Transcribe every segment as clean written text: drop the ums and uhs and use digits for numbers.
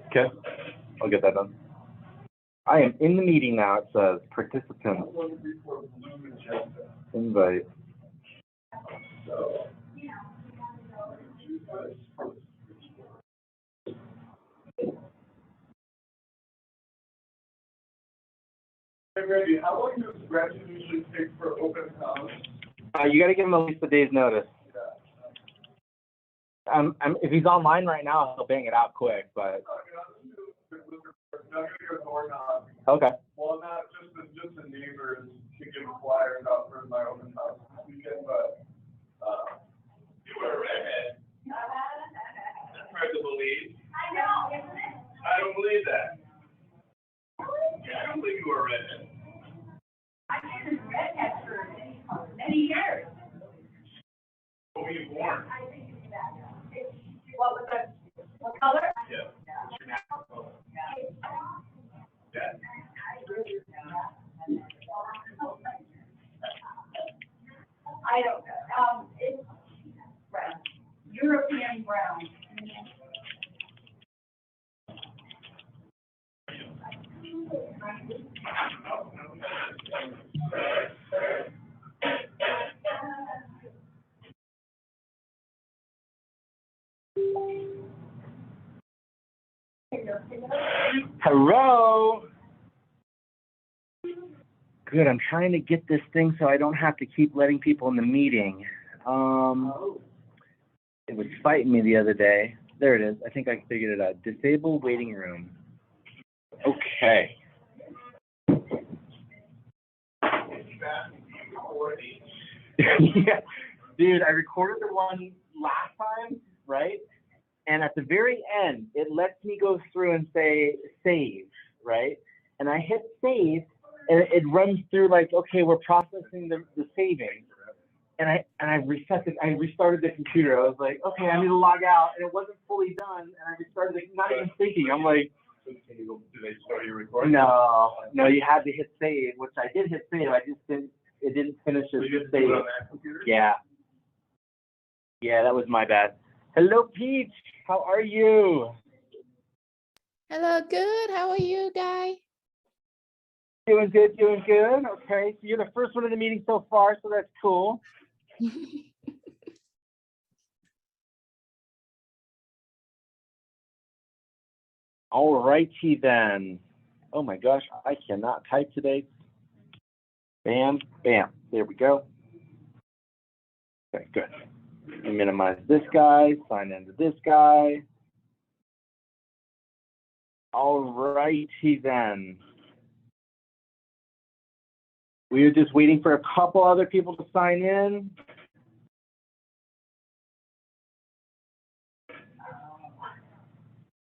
Okay, I'll get that done. I am in the meeting now. It says participants. Invite. Hey, Randy, how long does Randy usually take for open house? You got to give him at least a day's notice. If he's online right now, he'll bang it out quick, but. Okay. Well, not just the neighbors to give flyers out for my open house this weekend, but you were a redhead. That's hard to believe. I know, isn't it? I don't believe that. Yeah, I don't believe you were a redhead. I've been a redhead for many years. When were you born? What was that? What color? Yeah. Yeah. I don't know. It's brown. European brown. Hello. Good. I'm trying to get this thing so I don't have to keep letting people in the meeting. It was fighting me the other day. There it is. I think I figured it out. Disable waiting room. Okay. Yeah. Dude, I recorded the one last time, right? And at the very end, it lets me go through and say save, right? And I hit save, and it runs through like, okay, we're processing the saving. And I restarted the computer. I was like, okay, I need to log out, and it wasn't fully done. And I restarted it, not even thinking. I'm like, Do they start your recording? no, you had to hit save, which I did hit save. I just didn't. It didn't finish So it. you have to Save. do it on that computer? Yeah. Yeah, that was my bad. Hello, Peach. How are you? Hello, good. How are you, Guy? Doing good, doing good. Okay, so you're the first one in the meeting so far, so that's cool. All righty then. Oh my gosh, I cannot type today. Bam, bam. There we go. Okay, good. Minimize this guy, sign into this guy. All righty then. We are just waiting for a couple other people to sign in.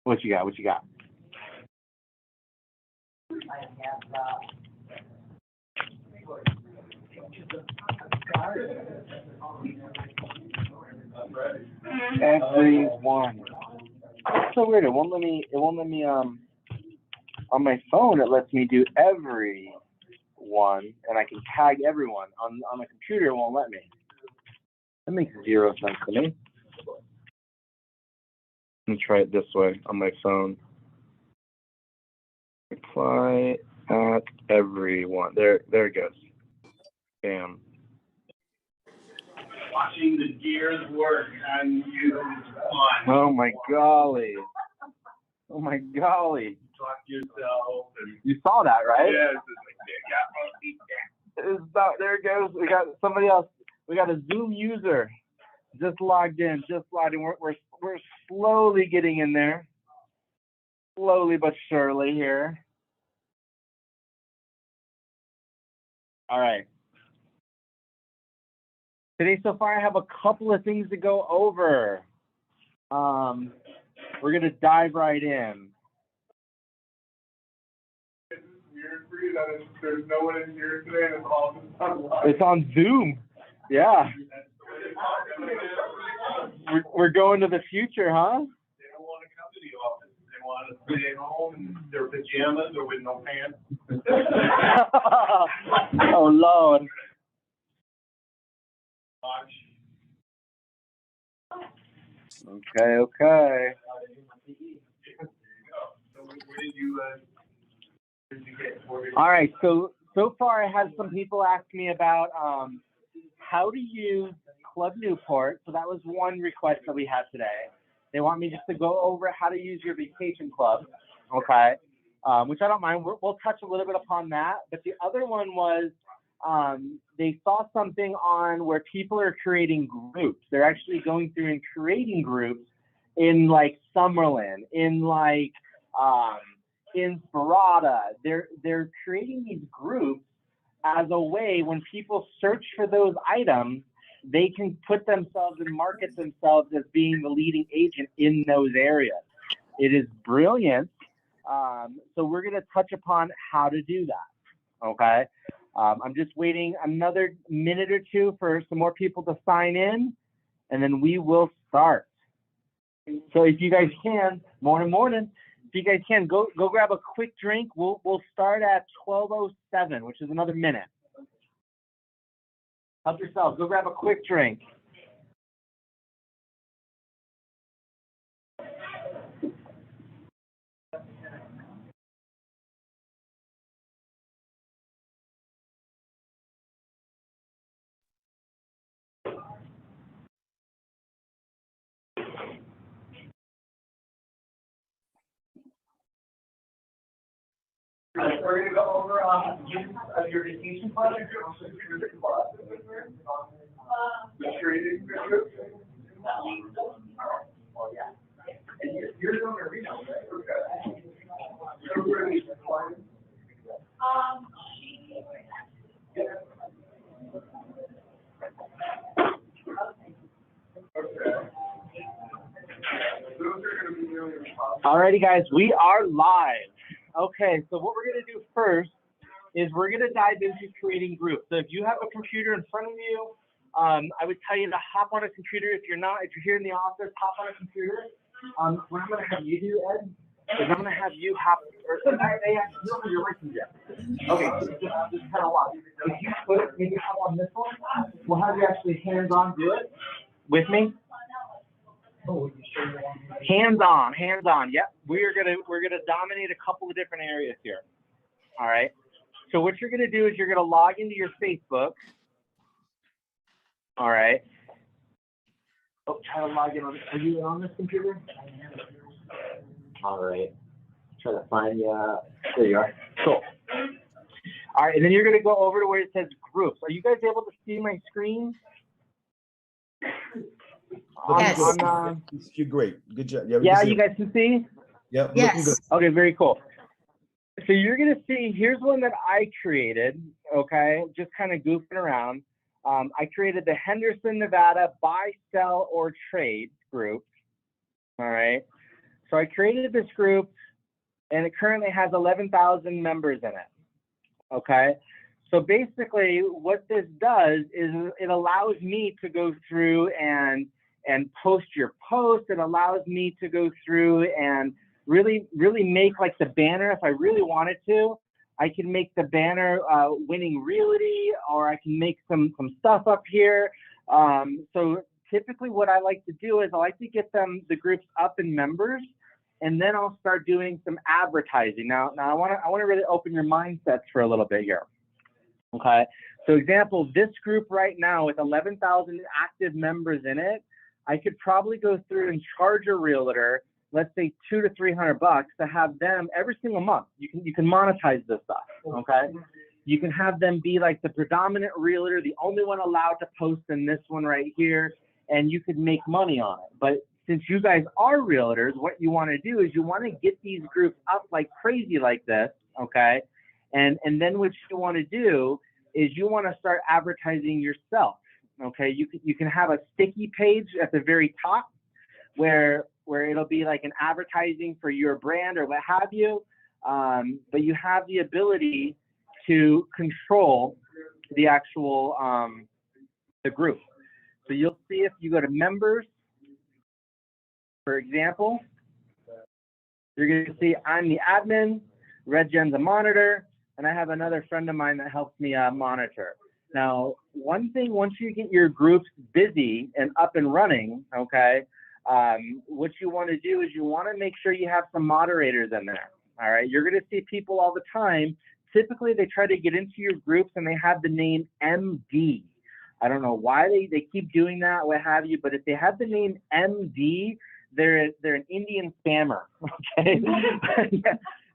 What you got? What you got? Everyone. That's so weird. It won't let me on my phone it lets me do everyone, and I can tag everyone. On the computer it won't let me. That makes zero sense to me. Let me try it this way on my phone. Reply at everyone. There it goes. Bam. Watching the gears work on you is fun. Oh my golly. Oh my golly. Talk to yourself. And You saw that, right? yeah, it's just like, It's about, there it goes. We got somebody else. We got a Zoom user just logged in. We're slowly getting in there. Slowly but surely here. All right. Today so far I have a couple of things to go over. We're gonna dive right in. it's weird for you that there's no one in here today and it's all just online. It's on Zoom. Yeah. We're going to the future, huh? They don't want to come to the office. They want to stay at home in their pajamas or with no pants. Oh Lord. Watch. Okay. All right, so far I had some people ask me about how to use Club Newport. So that was one request that we had today. They want me just to go over how to use your vacation club, okay? Which I don't mind. We'll touch a little bit upon that. But the other one was they saw something on where people are creating groups. They're actually going through and creating groups in like Summerlin, in like Inspirata. They're creating these groups as a way when people search for those items, they can put themselves and market themselves as being the leading agent in those areas. It is brilliant. So we're going to touch upon how to do that. Okay. I'm just waiting another minute or two for some more people to sign in, and then we will start. So if you guys can, morning. If you guys can, go grab a quick drink. We'll start at 12:07, which is another minute. Help yourselves. Go grab a quick drink. We're going to go over use of your vacation club. The trading group? Oh, yeah. And you're on arena, right? Okay. Everybody's flying? Okay. Those are going to be really responsible. Alrighty, guys, we are live. Okay, so what we're going to do first is we're going to dive into creating groups. So if you have a computer in front of you, I would tell you to hop on a computer. If you're here in the office, hop on a computer. What I'm going to have you do, Ed, is I'm going to have you hop, or you don't have your license yet. Okay, so just kind of watch. If you maybe hop on this one, we'll have you actually hands-on do it with me. Hands on. Yep. We're gonna dominate a couple of different areas here. All right. So what you're gonna do is you're gonna log into your Facebook. All right. Oh, try to log in on. Are you on this computer? All right. Try to find you. There you are. Cool. All right, and then you're gonna go over to where it says groups. Are you guys able to see my screen? Yes. You're great. Good job. Yeah, you guys can see? Yep. Yes. Looking good. Okay, very cool. So you're going to see, here's one that I created, okay, just kind of goofing around. I created the Henderson, Nevada buy, sell, or trade group, all right? So I created this group, and it currently has 11,000 members in it, okay? So basically what this does is it allows me to go through and post your post. It allows me to go through and really make like the banner. If I really wanted to, I can make the banner winning Realty, or I can make some stuff up here. So typically what I like to do is I like to get the groups up in members, and then I'll start doing some advertising. Now I want to really open your mindsets for a little bit here. Okay. So example, this group right now with 11,000 active members in it, I could probably go through and charge a realtor, let's say $200 to $300 to have them every single month. You can monetize this stuff, okay? You can have them be like the predominant realtor, the only one allowed to post in this one right here, and you could make money on it. But since you guys are realtors, what you want to do is you want to get these groups up like crazy like this, okay? And then what you want to do is you want to start advertising yourself. Okay, you can have a sticky page at the very top where it'll be like an advertising for your brand or what have you, but you have the ability to control the actual the group. So you'll see if you go to members, for example, you're going to see I'm the admin, Red Jen's a monitor, and I have another friend of mine that helps me monitor. Now, one thing, once you get your groups busy and up and running, okay, what you want to do is you want to make sure you have some moderators in there. All right, you're going to see people all the time. Typically, they try to get into your groups and they have the name MD. I don't know why they keep doing that, what have you, but if they have the name MD, they're an Indian spammer, okay?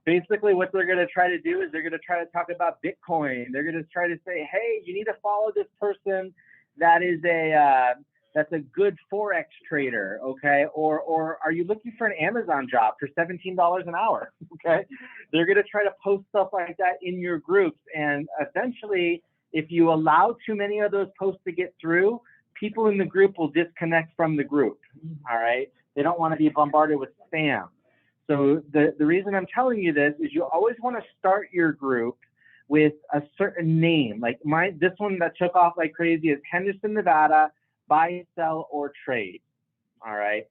Basically, what they're going to try to do is they're going to try to talk about Bitcoin. They're going to try to say, hey, you need to follow this person that is that's a good Forex trader, okay? Or are you looking for an Amazon job for $17 an hour, okay? They're going to try to post stuff like that in your groups, and eventually, if you allow too many of those posts to get through, people in the group will disconnect from the group, all right? They don't want to be bombarded with spam. So the reason I'm telling you this is you always want to start your group with a certain name. Like this one that took off like crazy is Henderson, Nevada, buy, sell, or trade, all right?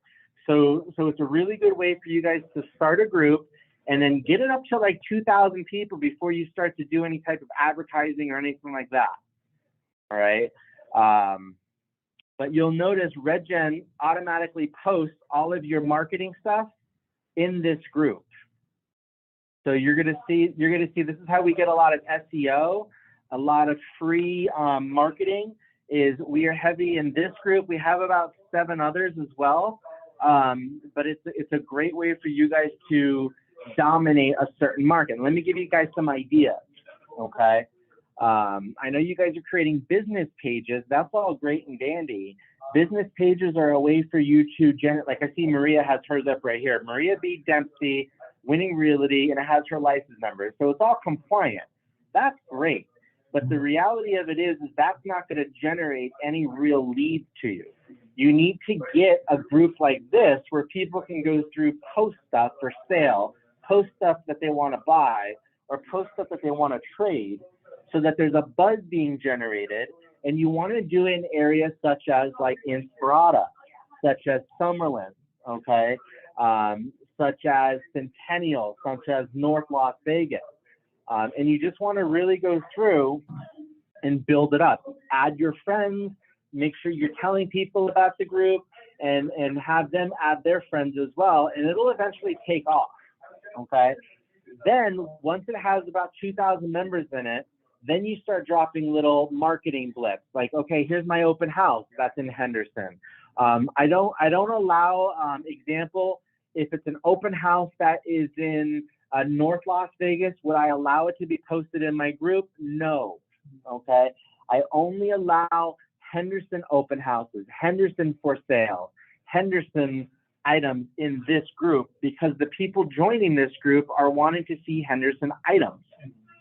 So it's a really good way for you guys to start a group and then get it up to like 2,000 people before you start to do any type of advertising or anything like that, all right? But you'll notice RedGen automatically posts all of your marketing stuff in this group. So you're gonna see this is how we get a lot of SEO, a lot of free marketing. Is we are heavy in this group. We have about 7 others as well, but it's a great way for you guys to dominate a certain market. Let me give you guys some ideas, okay? I know you guys are creating business pages. That's all great and dandy. Business pages are a way for you to generate, like I see Maria has hers up right here. Maria B. Dempsey, Winning Realty, and it has her license number. So it's all compliant. That's great. But the reality of it is that's not going to generate any real leads to you. You need to get a group like this where people can go through, post stuff for sale, post stuff that they want to buy, or post stuff that they want to trade, so that there's a buzz being generated. And you want to do it in areas such as like Inspirada, such as Summerlin, okay, such as Centennial, such as North Las Vegas. And you just want to really go through and build it up. Add your friends, make sure you're telling people about the group, and have them add their friends as well, and it'll eventually take off, okay? Then once it has about 2,000 members in it, then you start dropping little marketing blips, like, okay, here's my open house, that's in Henderson. I don't allow, example, if it's an open house that is in North Las Vegas, would I allow it to be posted in my group? No, okay? I only allow Henderson open houses, Henderson for sale, Henderson items in this group, because the people joining this group are wanting to see Henderson items,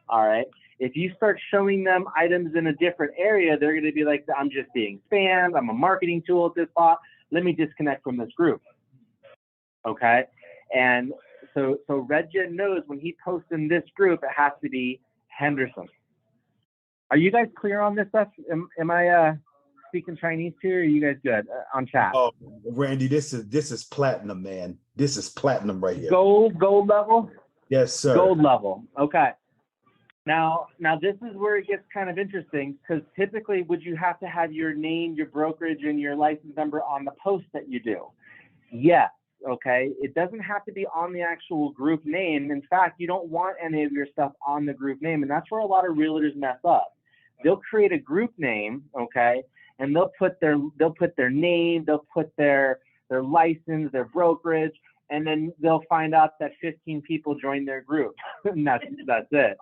all right? If you start showing them items in a different area, they're going to be like, I'm just being spammed. I'm a marketing tool at this spot. Let me disconnect from this group. Okay. And so RedGen knows when he posts in this group, it has to be Henderson. Are you guys clear on this stuff? Am I speaking Chinese too, or are you guys good on chat? Oh, Randy, this is platinum, man. This is platinum right here. Gold level? Yes, sir. Gold level. Okay. Now this is where it gets kind of interesting, because typically would you have to have your name, your brokerage, and your license number on the post that you do? Yes, okay. It doesn't have to be on the actual group name. In fact, you don't want any of your stuff on the group name, and that's where a lot of realtors mess up. They'll create a group name, okay, and they'll put their name, they'll put their license, their brokerage, and then they'll find out that 15 people joined their group, and that's it.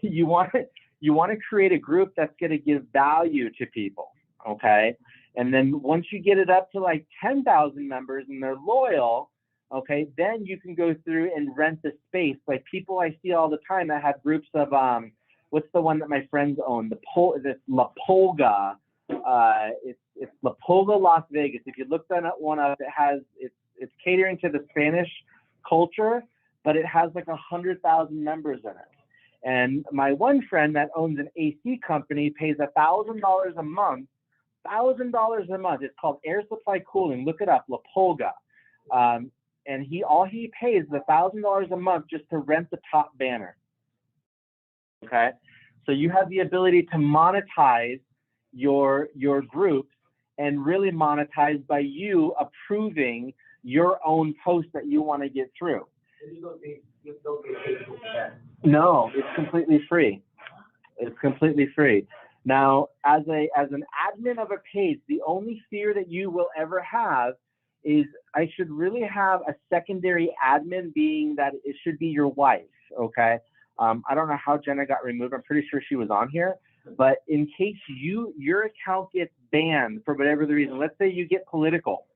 You want to create a group that's going to give value to people, okay? And then once you get it up to like 10,000 members and they're loyal, okay, then you can go through and rent the space. Like people I see all the time that have groups of what's the one that my friends own? It's La Pulga. It's La Pulga Las Vegas. If you look that one up, it's catering to the Spanish culture, but it has like 100,000 members in it. And my one friend that owns an AC company pays $1,000 a month. $1,000 a month. It's called Air Supply Cooling. Look it up, La Pulga. And all he pays is $1,000 a month just to rent the top banner. Okay, so you have the ability to monetize your groups and really monetized by you approving your own post that you want to get through. No, it's completely free. It's completely free. Now, as an admin of a page, the only fear that you will ever have is I should really have a secondary admin, being that it should be your wife, okay? I don't know how Jenna got removed. I'm pretty sure she was on here. But in case your account gets banned for whatever the reason, let's say you get political,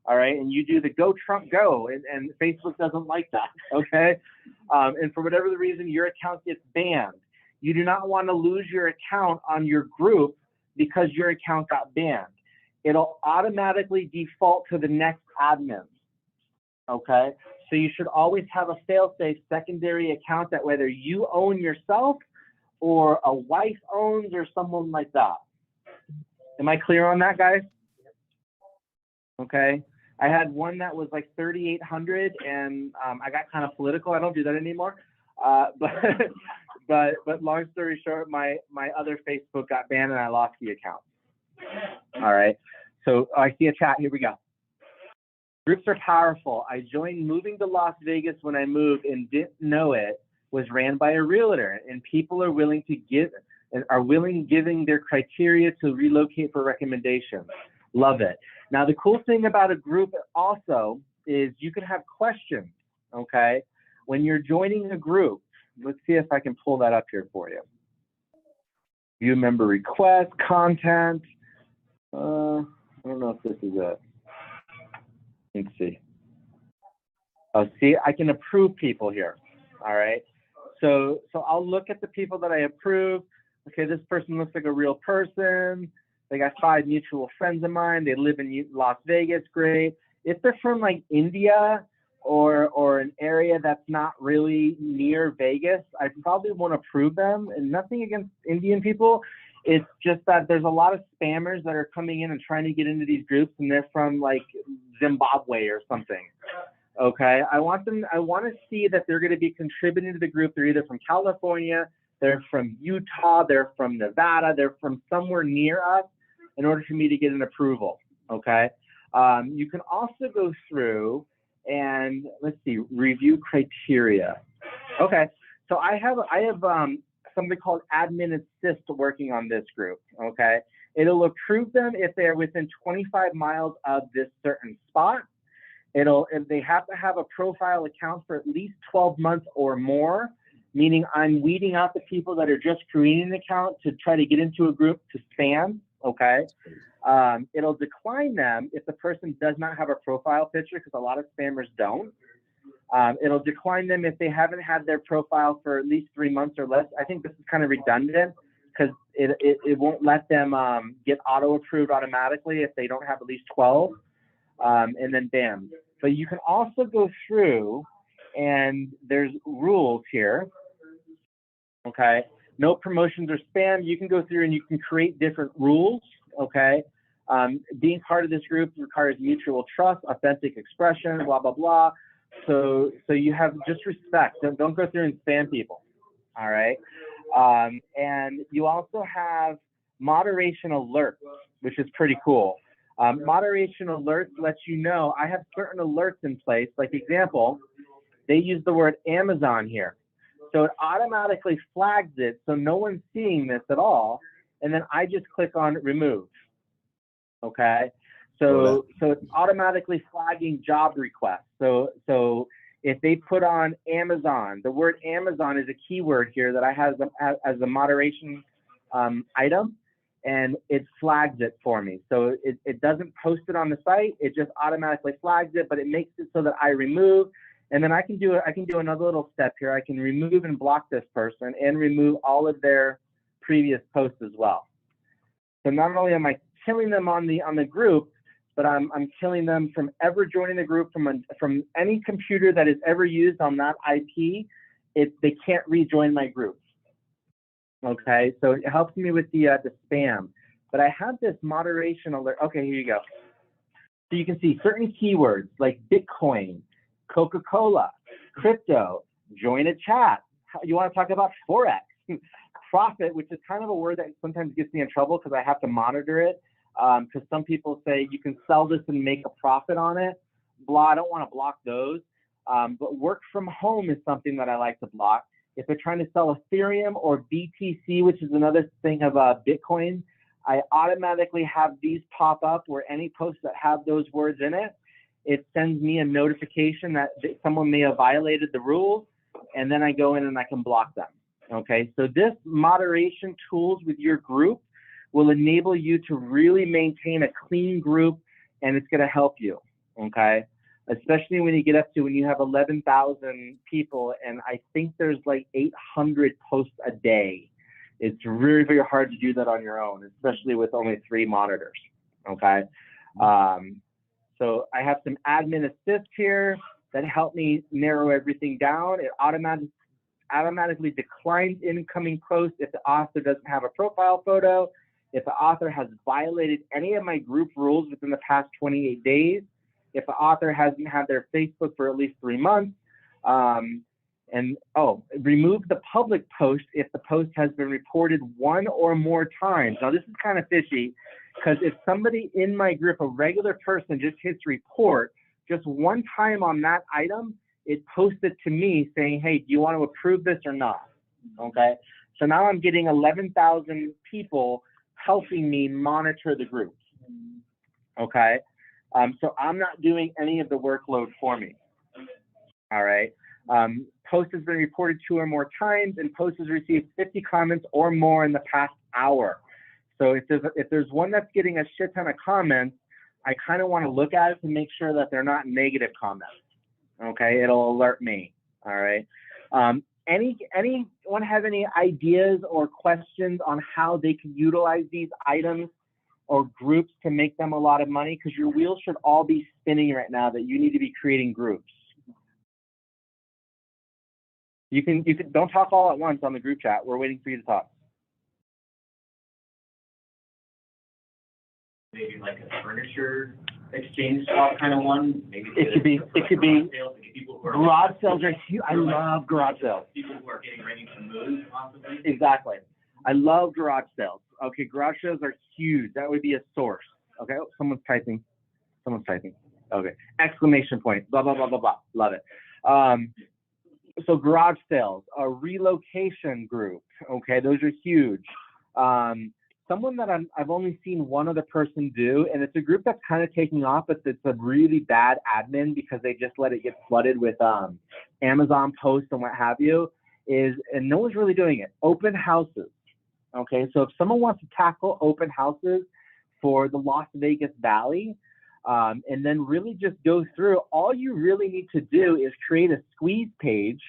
all right, and you do the Go Trump Go, and Facebook doesn't like that, okay? And for whatever the reason, your account gets banned. You do not want to lose your account on your group because your account got banned. It'll automatically default to the next admin, okay? So you should always have a fail-safe secondary account that whether you own yourself or a wife owns or someone like that. Am I clear on that, guys? Okay. I had one that was like 3,800, and I got kind of political. I don't do that anymore. But long story short, my other Facebook got banned and I lost the account. All right. So I see a chat. Here we go. Groups are powerful. I joined Moving to Las Vegas when I moved and didn't know it was ran by a realtor, and people are willing to give and are willing giving their criteria to relocate for recommendations. Love it. Now, the cool thing about a group also is you can have questions, okay? When you're joining a group, let's see if I can pull that up here for you. View member request, content. I don't know if this is it. Let's see. Oh, see, I can approve people here. All right. So I'll look at the people that I approve. Okay, this person looks like a real person. They got 5 mutual friends of mine. They live in Las Vegas. Great. If they're from like India or an area that's not really near Vegas, I probably won't approve them. And nothing against Indian people. It's just that there's a lot of spammers that are coming in and trying to get into these groups, and they're from like Zimbabwe or something. Okay, I want to see that they're going to be contributing to the group. They're either from California, they're from Utah, they're from Nevada, they're from somewhere near us in order for me to get an approval. Okay, you can also go through and let's see, review criteria. Okay, so I have something called Admin Assist working on this group. Okay, it'll approve them if they're within 25 miles of this certain spot. If they have to have a profile account for at least 12 months or more, meaning I'm weeding out the people that are just creating an account to try to get into a group to spam, okay? It'll decline them if the person does not have a profile picture, because a lot of spammers don't. It'll decline them if they haven't had their profile for at least 3 months or less. I think this is kind of redundant because it won't let them get auto-approved automatically if they don't have at least 12, and then bam. But you can also go through, and there's rules here, okay? No promotions or spam. You can go through and you can create different rules, okay? Being part of this group requires mutual trust, authentic expression, blah, blah, blah. So you have just respect. Don't go through and spam people, all right? And you also have moderation alerts, which is pretty cool. Moderation alerts lets you know I have certain alerts in place. Like example, they use the word Amazon here. So it automatically flags it so no one's seeing this at all. And then I just click on remove. Okay. So it's automatically flagging job requests. So if they put on Amazon, the word Amazon is a keyword here that I have as a moderation item. And it flags it for me. So it doesn't post it on the site. It just automatically flags it, but it makes it so that I remove. And then I can do another little step here. I can remove and block this person and remove all of their previous posts as well. So not only am I killing them on the group, but I'm killing them from ever joining the group from any computer that is ever used on that IP. They can't rejoin my group. Okay, so it helps me with the spam. But I have this moderation alert. Okay, here you go. So you can see certain keywords like Bitcoin, Coca-Cola, crypto, join a chat. You want to talk about Forex, profit, which is kind of a word that sometimes gets me in trouble because I have to monitor it. Because some people say you can sell this and make a profit on it. Blah, I don't want to block those. But work from home is something that I like to block. If they're trying to sell Ethereum or BTC, which is another thing of Bitcoin, I automatically have these pop up where any posts that have those words in it, it sends me a notification that someone may have violated the rules, and then I go in and I can block them. Okay, so this moderation tools with your group will enable you to really maintain a clean group, and it's going to help you. Okay, especially when you get up to when you have 11,000 people, and I think there's like 800 posts a day. It's very, very hard to do that on your own, especially with only 3 monitors. Okay, so I have some admin assist here that help me narrow everything down. It automatically declines incoming posts if the author doesn't have a profile photo, if the author has violated any of my group rules within the past 28 days, if the author hasn't had their Facebook for at least 3 months, remove the public post if the post has been reported 1 or more times. Now this is kind of fishy, because if somebody in my group, a regular person, just hits report just 1 time on that item, it posted to me saying, hey, do you want to approve this or not? Okay, so now I'm getting 11,000 people helping me monitor the groups. Okay, so I'm not doing any of the workload for me. All right, post has been reported 2 or more times, and post has received 50 comments or more in the past hour. So if there's one that's getting a shit ton of comments, I kind of want to look at it to make sure that they're not negative comments. Okay, it'll alert me. All right. Anyone have any ideas or questions on how they can utilize these items or groups to make them a lot of money? Because your wheels should all be spinning right now that you need to be creating groups. You can don't talk all at once on the group chat. We're waiting for you to talk. Maybe like a furniture exchange swap kind of one. Maybe it could be garage sales are huge. I love garage sales. People who are getting ready to move, possibly. Exactly. I love garage sales. Okay, garage sales are huge. That would be a source. Okay, oh, someone's typing. Okay, exclamation point. Blah blah blah blah blah. Love it. So garage sales, a relocation group. Okay, those are huge. Someone that I've only seen one other person do, and it's a group that's kind of taking off, but it's a really bad admin because they just let it get flooded with Amazon posts and what have you, and no one's really doing it, open houses. Okay, so if someone wants to tackle open houses for the Las Vegas Valley, and then really just go through, all you really need to do is create a squeeze page,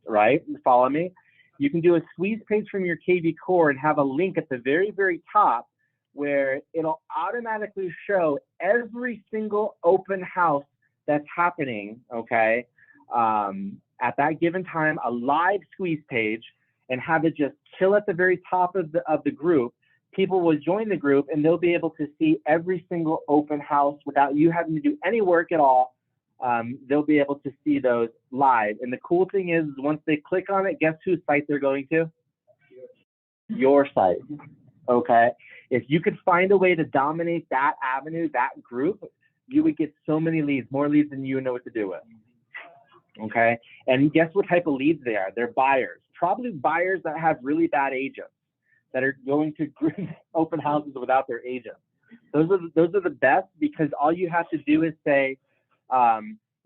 right? Follow me? You can do a squeeze page from your KV core and have a link at the very, very top where it'll automatically show every single open house that's happening, okay, at that given time, a live squeeze page, and have it just chill at the very top of the group. People will join the group and they'll be able to see every single open house without you having to do any work at all. They'll be able to see those live. And the cool thing is, once they click on it, guess whose site they're going to? Your site. Okay. If you could find a way to dominate that avenue, that group, you would get so many leads, more leads than you know what to do with. Okay. And guess what type of leads they are? They're buyers. Probably buyers that have really bad agents that are going to open houses without their agent. Those are the best, because all you have to do is say,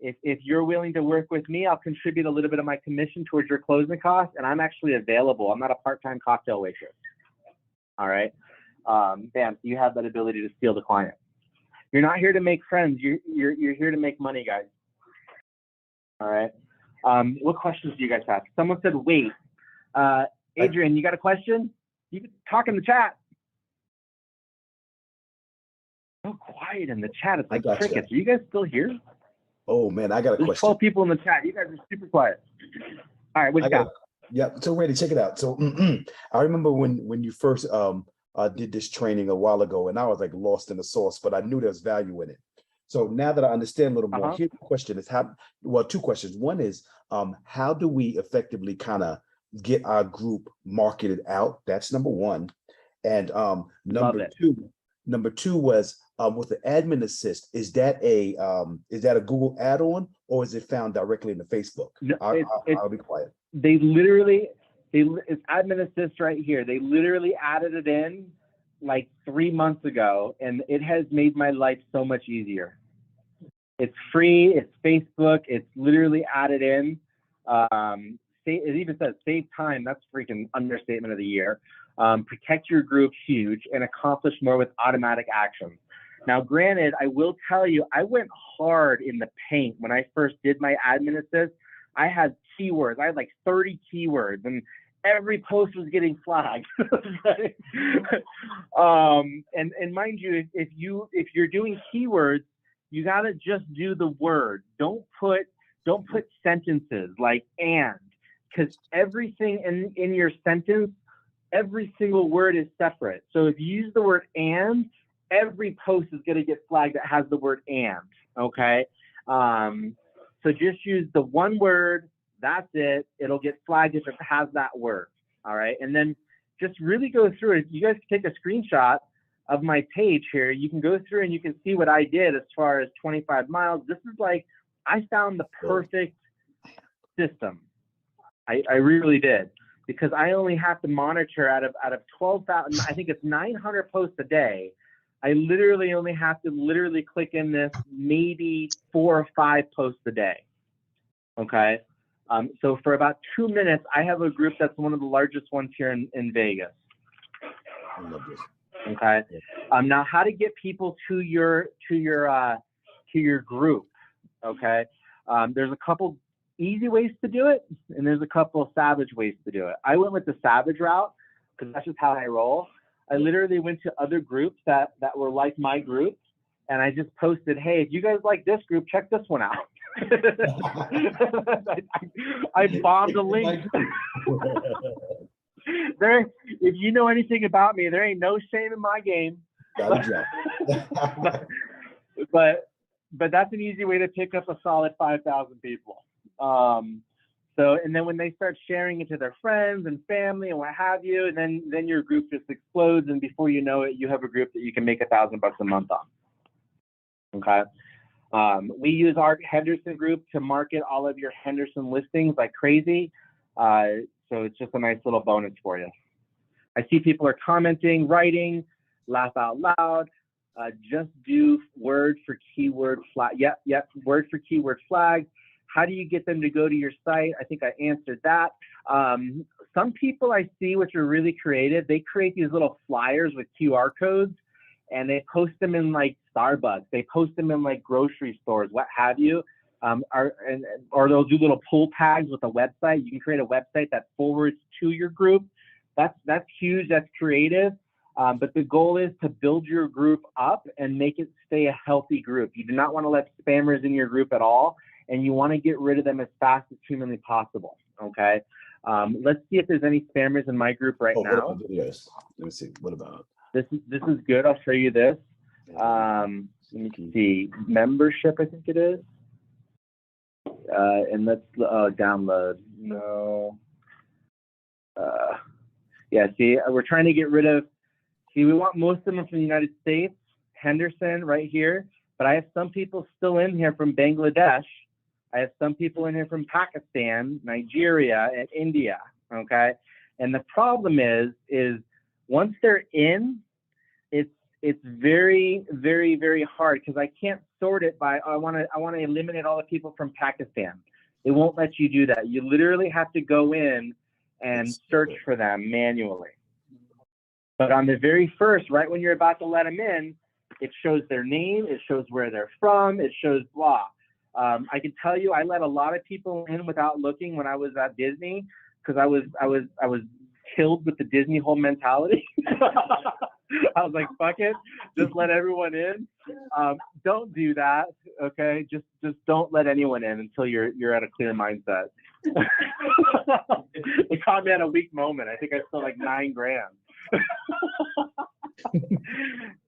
if you're willing to work with me, I'll contribute a little bit of my commission towards your closing costs, and I'm actually available. I'm not a part-time cocktail waitress. All right. Bam, you have that ability to steal the client. You're not here to make friends. You're here to make money, guys. All right. What questions do you guys have? Someone said, wait. Adrian, you got a question? You can talk in the chat. So quiet in the chat. It's like crickets. Are you guys still here? Oh man, I got a There's question. 12 people in the chat. You guys are super quiet. All right, what you got? Yeah, so Randy, check it out. So I remember when you first did this training a while ago, and I was like lost in the sauce, but I knew there was value in it. So now that I understand a little more, here's the question: is two questions. One is how do we effectively kind of get our group marketed out? That's number one. And number two, Number two was with the admin assist, is that a Google add-on or is it found directly in the Facebook? No, I'll be quiet. They literally, it's admin assist right here. They literally added it in like 3 months ago, and it has made my life so much easier. It's free. It's Facebook. It's literally added in. It even says save time. That's freaking understatement of the year. Protect your group, huge, and accomplish more with automatic actions. Now, granted, I will tell you, I went hard in the paint when I first did my admin assist. I had keywords. I had like 30 keywords, and every post was getting flagged. And mind you, if you're doing keywords, you gotta just do the word. Don't put sentences like and, because everything in your sentence, every single word is separate. So if you use the word and, every post is gonna get flagged that has the word and. Okay. So just use the one word. That's it. It'll get flagged if it has that word. All right. And then just really go through it. You guys can take a screenshot of my page here. You can go through and you can see what I did as far as 25 miles. This is like, I found the perfect system. I really did, because I only have to monitor out of 12,000, I think it's 900 posts a day. I literally only have to click in this maybe 4 or 5 posts a day. Okay. So for about 2 minutes, I have a group that's one of the largest ones here in Vegas. I love this. Okay. Now, how to get people to your group? Okay. There's a couple easy ways to do it, and there's a couple of savage ways to do it. I went with the savage route because that's just how I roll. I literally went to other groups that were like my group, and I just posted, hey, if you guys like this group, check this one out. I bombed a link. If you know anything about me, there ain't no shame in my game. But that's an easy way to pick up a solid 5,000 people. And then when they start sharing it to their friends and family and what have you, and then your group just explodes, and before you know it, you have a group that you can make $1,000 a month on. Okay. We use our Henderson group to market all of your Henderson listings like crazy. So it's just a nice little bonus for you. I see people are commenting, writing, laugh out loud. Just do word for keyword flag. Yep, word for keyword flag. How do you get them to go to your site? I think I answered that. Some people I see, which are really creative, they create these little flyers with QR codes, and they post them in like Starbucks. They post them in like grocery stores, what have you. Or they'll do little pull tags with a website. You can create a website that forwards to your group. That's huge. That's creative. But the goal is to build your group up and make it stay a healthy group. You do not want to let spammers in your group at all, and you want to get rid of them as fast as humanly possible. Okay. Let's see if there's any spammers in my group right now. Videos. Let me see. What about this? This is good. I'll show you this. Let me see. Membership, I think it is. And let's download. No. Yeah, see, we're trying to get rid of, we want most of them from the United States, Henderson right here, but I have some people still in here from Bangladesh. I have some people in here from Pakistan, Nigeria, and India, okay? And the problem is once they're in, it's very, very, very hard, because I can't sort it by, I want to eliminate all the people from Pakistan. It won't let you do that. You literally have to go in and search for them manually. But on the very first, right when you're about to let them in, it shows their name, it shows where they're from, it shows blah. I can tell you, I let a lot of people in without looking when I was at Disney, because I was killed with the Disney whole mentality. I was like, fuck it, just let everyone in. Don't do that, okay? Just don't let anyone in until you're at a clear mindset. It caught me at a weak moment. I think I spent like $9,000.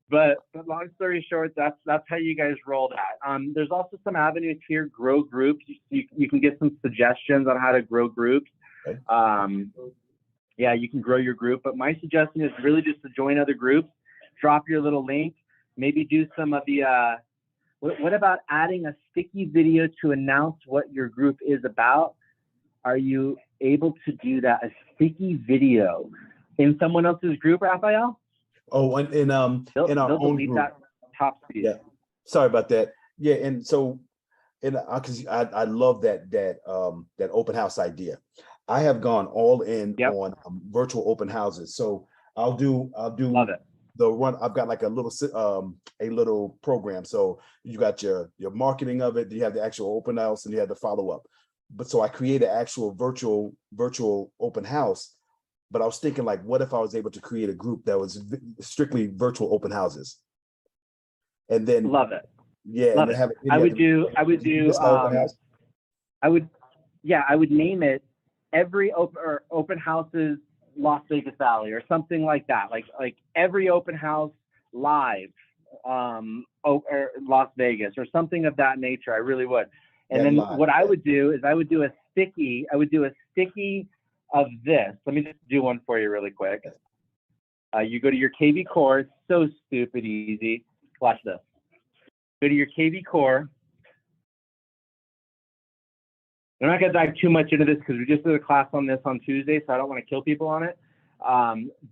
But long story short, that's how you guys roll that. There's also some avenues here. Grow groups. You can get some suggestions on how to grow groups. Yeah, you can grow your group, but my suggestion is really just to join other groups, drop your little link. Maybe do some of the, what about adding a sticky video to announce what your group is about? Are you able to do that? A sticky video in someone else's group, Raphael? Oh, and in our They'll own delete group. that top speed. Yeah. Sorry about that. Yeah, and so, and because I love that open house idea. I have gone all in on virtual open houses. So I'll do Love it. the run. I've got like a little program. So you got your marketing of it. You have the actual open house, and you have the follow up. But so I created an actual virtual open house. But I was thinking, like, what if I was able to create a group that was strictly virtual open houses? And then love it. Yeah, love and it. have it. I would do I would name it every open houses Las Vegas Valley or something like that. Like every open house live or Las Vegas or something of that nature. I really would. And then what I would do is I would do a sticky of this. Let me just do one for you really quick. You go to your KV core. It's so stupid easy. Watch this. Go to your KV core. I'm not going to dive too much into this because we just did a class on this on Tuesday, so I don't want to kill people on it.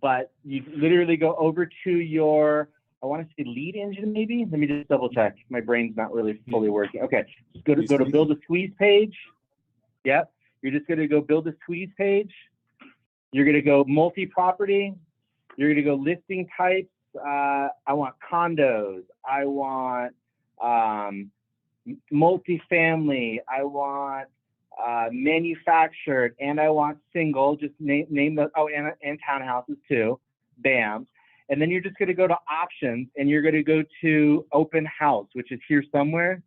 But you literally go over to your, I want to say lead engine maybe. Let me just double check. My brain's not really fully working. Okay, just go to build a squeeze page. Yep, you're just going to go build a squeeze page. You're going to go multi-property. You're going to go listing types. I want condos. I want multifamily. I want manufactured, and I want single. Just name those. Oh, and townhouses too. Bam. And then you're just going to go to options, and you're going to go to open house, which is here somewhere.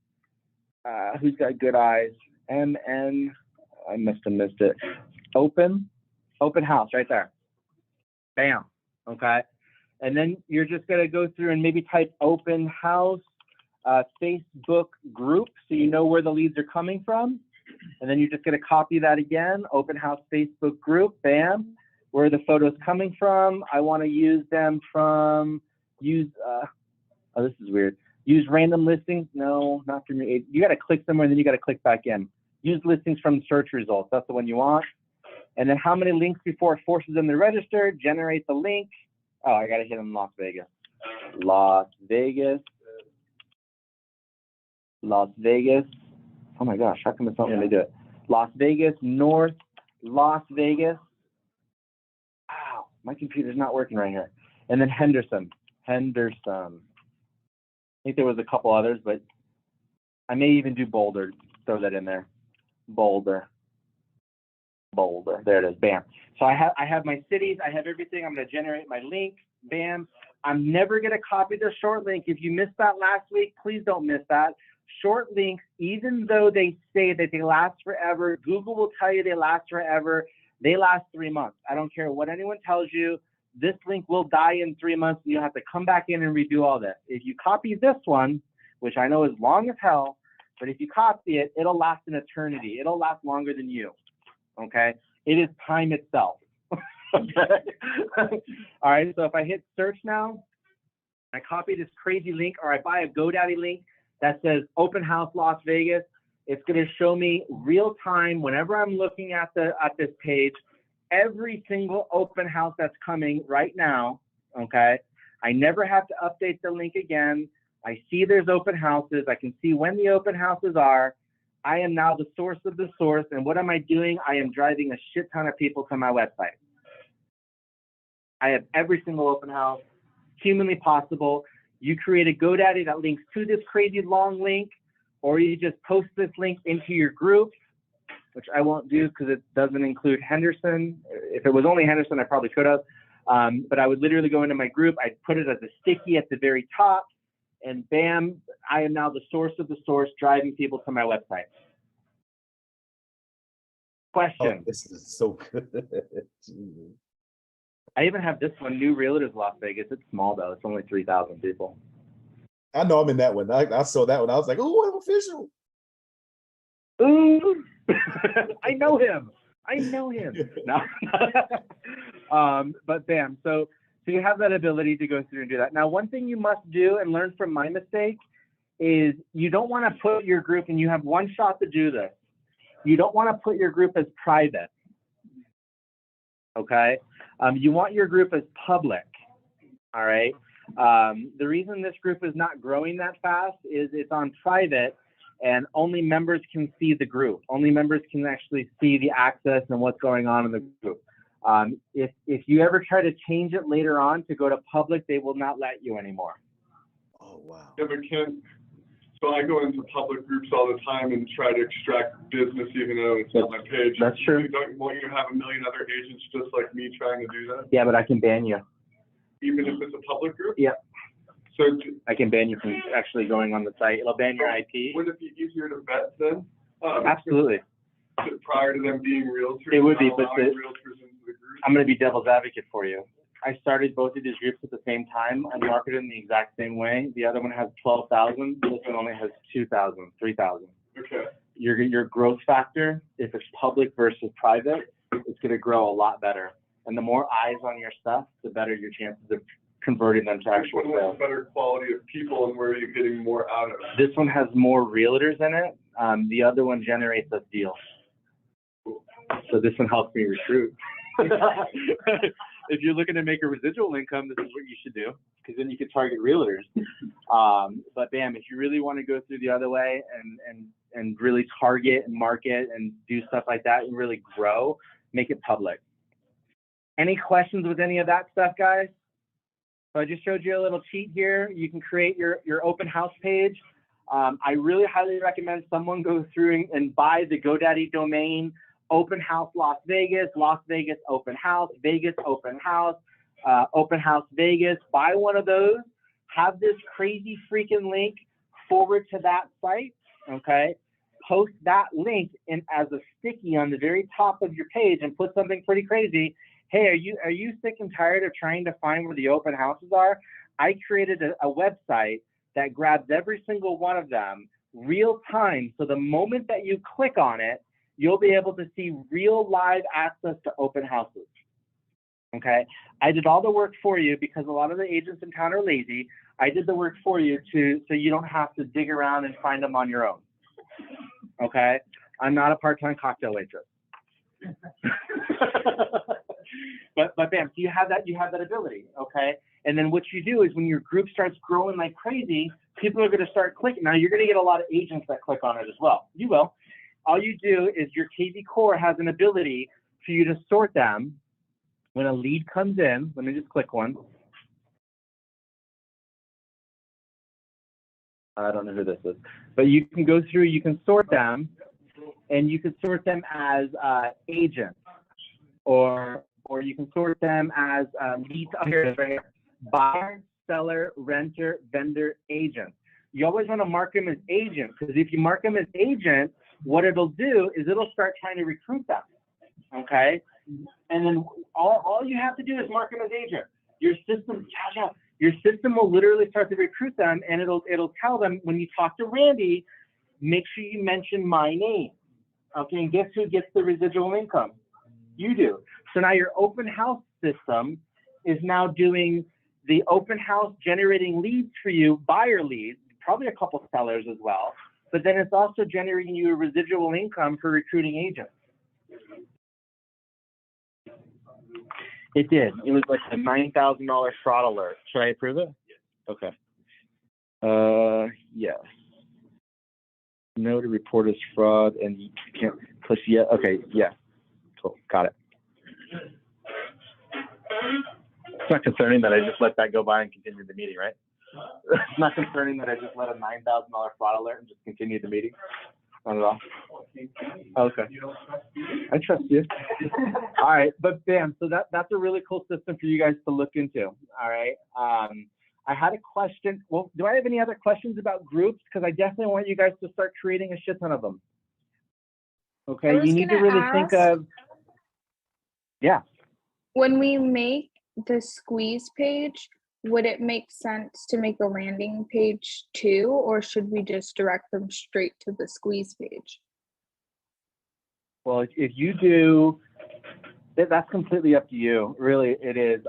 Who's got good eyes? MN. I must have missed it. Open house right there. Bam. Okay. And then you're just going to go through and maybe type open house Facebook group so you know where the leads are coming from. And then you're just going to copy that again. Open house Facebook group. Bam. Where are the photos coming from? I want to use them from, this is weird. Use random listings. No, not from your agent. You got to click somewhere and then you got to click back in. Use listings from search results. That's the one you want. And then how many links before it forces them to register? Generate the link. Oh, I got to hit in Las Vegas. Las Vegas. Las Vegas. Oh my gosh, how come it's not letting me do it? Las Vegas, North Las Vegas. Wow, my computer's not working right here. And then Henderson. I think there was a couple others, but I may even do Boulder. Throw that in there. Boulder. There it is. Bam. So I have my cities. I have everything. I'm going to generate my link. Bam. I'm never going to copy the short link. If you missed that last week, please don't miss that. Short links, even though they say that they last forever, Google will tell you they last forever. They last 3 months. I don't care what anyone tells you. This link will die in 3 months, and you'll have to come back in and redo all this. If you copy this one, which I know is long as hell, but if you copy it, it'll last an eternity. It'll last longer than you. Okay? It is time itself. Okay? All right, so if I hit search now, I copy this crazy link, or I buy a GoDaddy link that says Open House Las Vegas, it's going to show me real time whenever I'm looking at this page, every single open house that's coming right now. Okay? I never have to update the link again. I see there's open houses. I can see when the open houses are. I am now the source of the source. And what am I doing? I am driving a shit ton of people to my website. I have every single open house humanly possible. You create a GoDaddy that links to this crazy long link, or you just post this link into your group, which I won't do because it doesn't include Henderson. If it was only Henderson, I probably could have. But I would literally go into my group. I'd put it as a sticky at the very top. And bam, I am now the source of the source, driving people to my website. Question. Oh, this is so good. I even have this one, New Realtors Las Vegas. It's small though. It's only 3,000 people. I know I'm in that one. I saw that one. I was like, oh, I'm official. Ooh. I know him. No. But bam. So So you have that ability to go through and do that. Now, one thing you must do and learn from my mistake is you don't want to put your group, and you have one shot to do this. You don't want to put your group as private, okay? You want your group as public, all right? The reason this group is not growing that fast is it's on private, and only members can see the group. Only members can actually see the access and what's going on in the group. If you ever try to change it later on to go to public, they will not let you anymore. Oh, wow. Yeah, but so I go into public groups all the time and try to extract business even though it's not my page. That's true. You don't want you to have a million other agents just like me trying to do that? Yeah, but I can ban you. Even if it's a public group? Yeah. So I can ban you from actually going on the site. It'll ban your IP. Wouldn't it be easier to vet then? Absolutely. Prior to them being realtors? It would be, but realtors into the group? I'm going to be devil's advocate for you. I started both of these groups at the same time. I marketed in the exact same way. The other one has 12,000. This one only has 2,000, 3,000. Okay. Your growth factor, if it's public versus private, it's going to grow a lot better. And the more eyes on your stuff, the better your chances of converting them to actual sales. Better quality of people, and where are you getting more out of it? This one has more realtors in it. The other one generates us deals. So this one helps me recruit. If you're looking to make a residual income, this is what you should do, because then you can target realtors. But bam, if you really want to go through the other way and really target and market and do stuff like that and really grow, make it public. Any questions with any of that stuff, guys? So I just showed you a little cheat here. You can create your open house page. I really highly recommend someone go through and buy the GoDaddy domain, Open House Las Vegas Open House, Vegas Open House, Open House Vegas. Buy one of those. Have this crazy freaking link forward to that site, okay? Post that link in as a sticky on the very top of your page and put something pretty crazy. Hey, are you sick and tired of trying to find where the open houses are? I created a website that grabs every single one of them real time. So the moment that you click on it, you'll be able to see real live access to open houses. Okay, I did all the work for you because a lot of the agents in town are lazy. I did the work for you so you don't have to dig around and find them on your own. Okay, I'm not a part-time cocktail waitress. but bam, so you have that ability, okay? And then what you do is when your group starts growing like crazy, people are going to start clicking. Now you're going to get a lot of agents that click on it as well. You will. All you do is your KV Core has an ability for you to sort them. When a lead comes in, let me just click one. I don't know who this is, but you can go through, you can sort them, and you can sort them as agents, or you can sort them as leads. Oh, here it is right here. Buyer, seller, renter, vendor, agent. You always want to mark them as agent, because if you mark them as agent, what it'll do is it'll start trying to recruit them, okay? And then all you have to do is mark them as agent. Your system will literally start to recruit them, and it'll tell them when you talk to Randy, make sure you mention my name, okay? And guess who gets the residual income? You do. So now your open house system is now doing the open house, generating leads for you, buyer leads, probably a couple sellers as well. But then it's also generating you a residual income for recruiting agents. It did. It was like a $9,000 fraud alert. Should I approve it? Okay. Yes. No to report as fraud, and you can't push yet. Okay, yeah. Cool. Got it. It's not concerning that I just let that go by and continue the meeting, right? It's not concerning that I just let a $9,000 fraud alert and just continue the meeting. Not at all. Okay. I trust you. All right, but bam. So that's a really cool system for you guys to look into. All right. I had a question. Well, do I have any other questions about groups? Because I definitely want you guys to start creating a shit ton of them. Okay. You need to really think of. Yeah. When we make the squeeze page, would it make sense to make a landing page too, or should we just direct them straight to the squeeze page? Well, if you do That's completely up to you. Really, it is.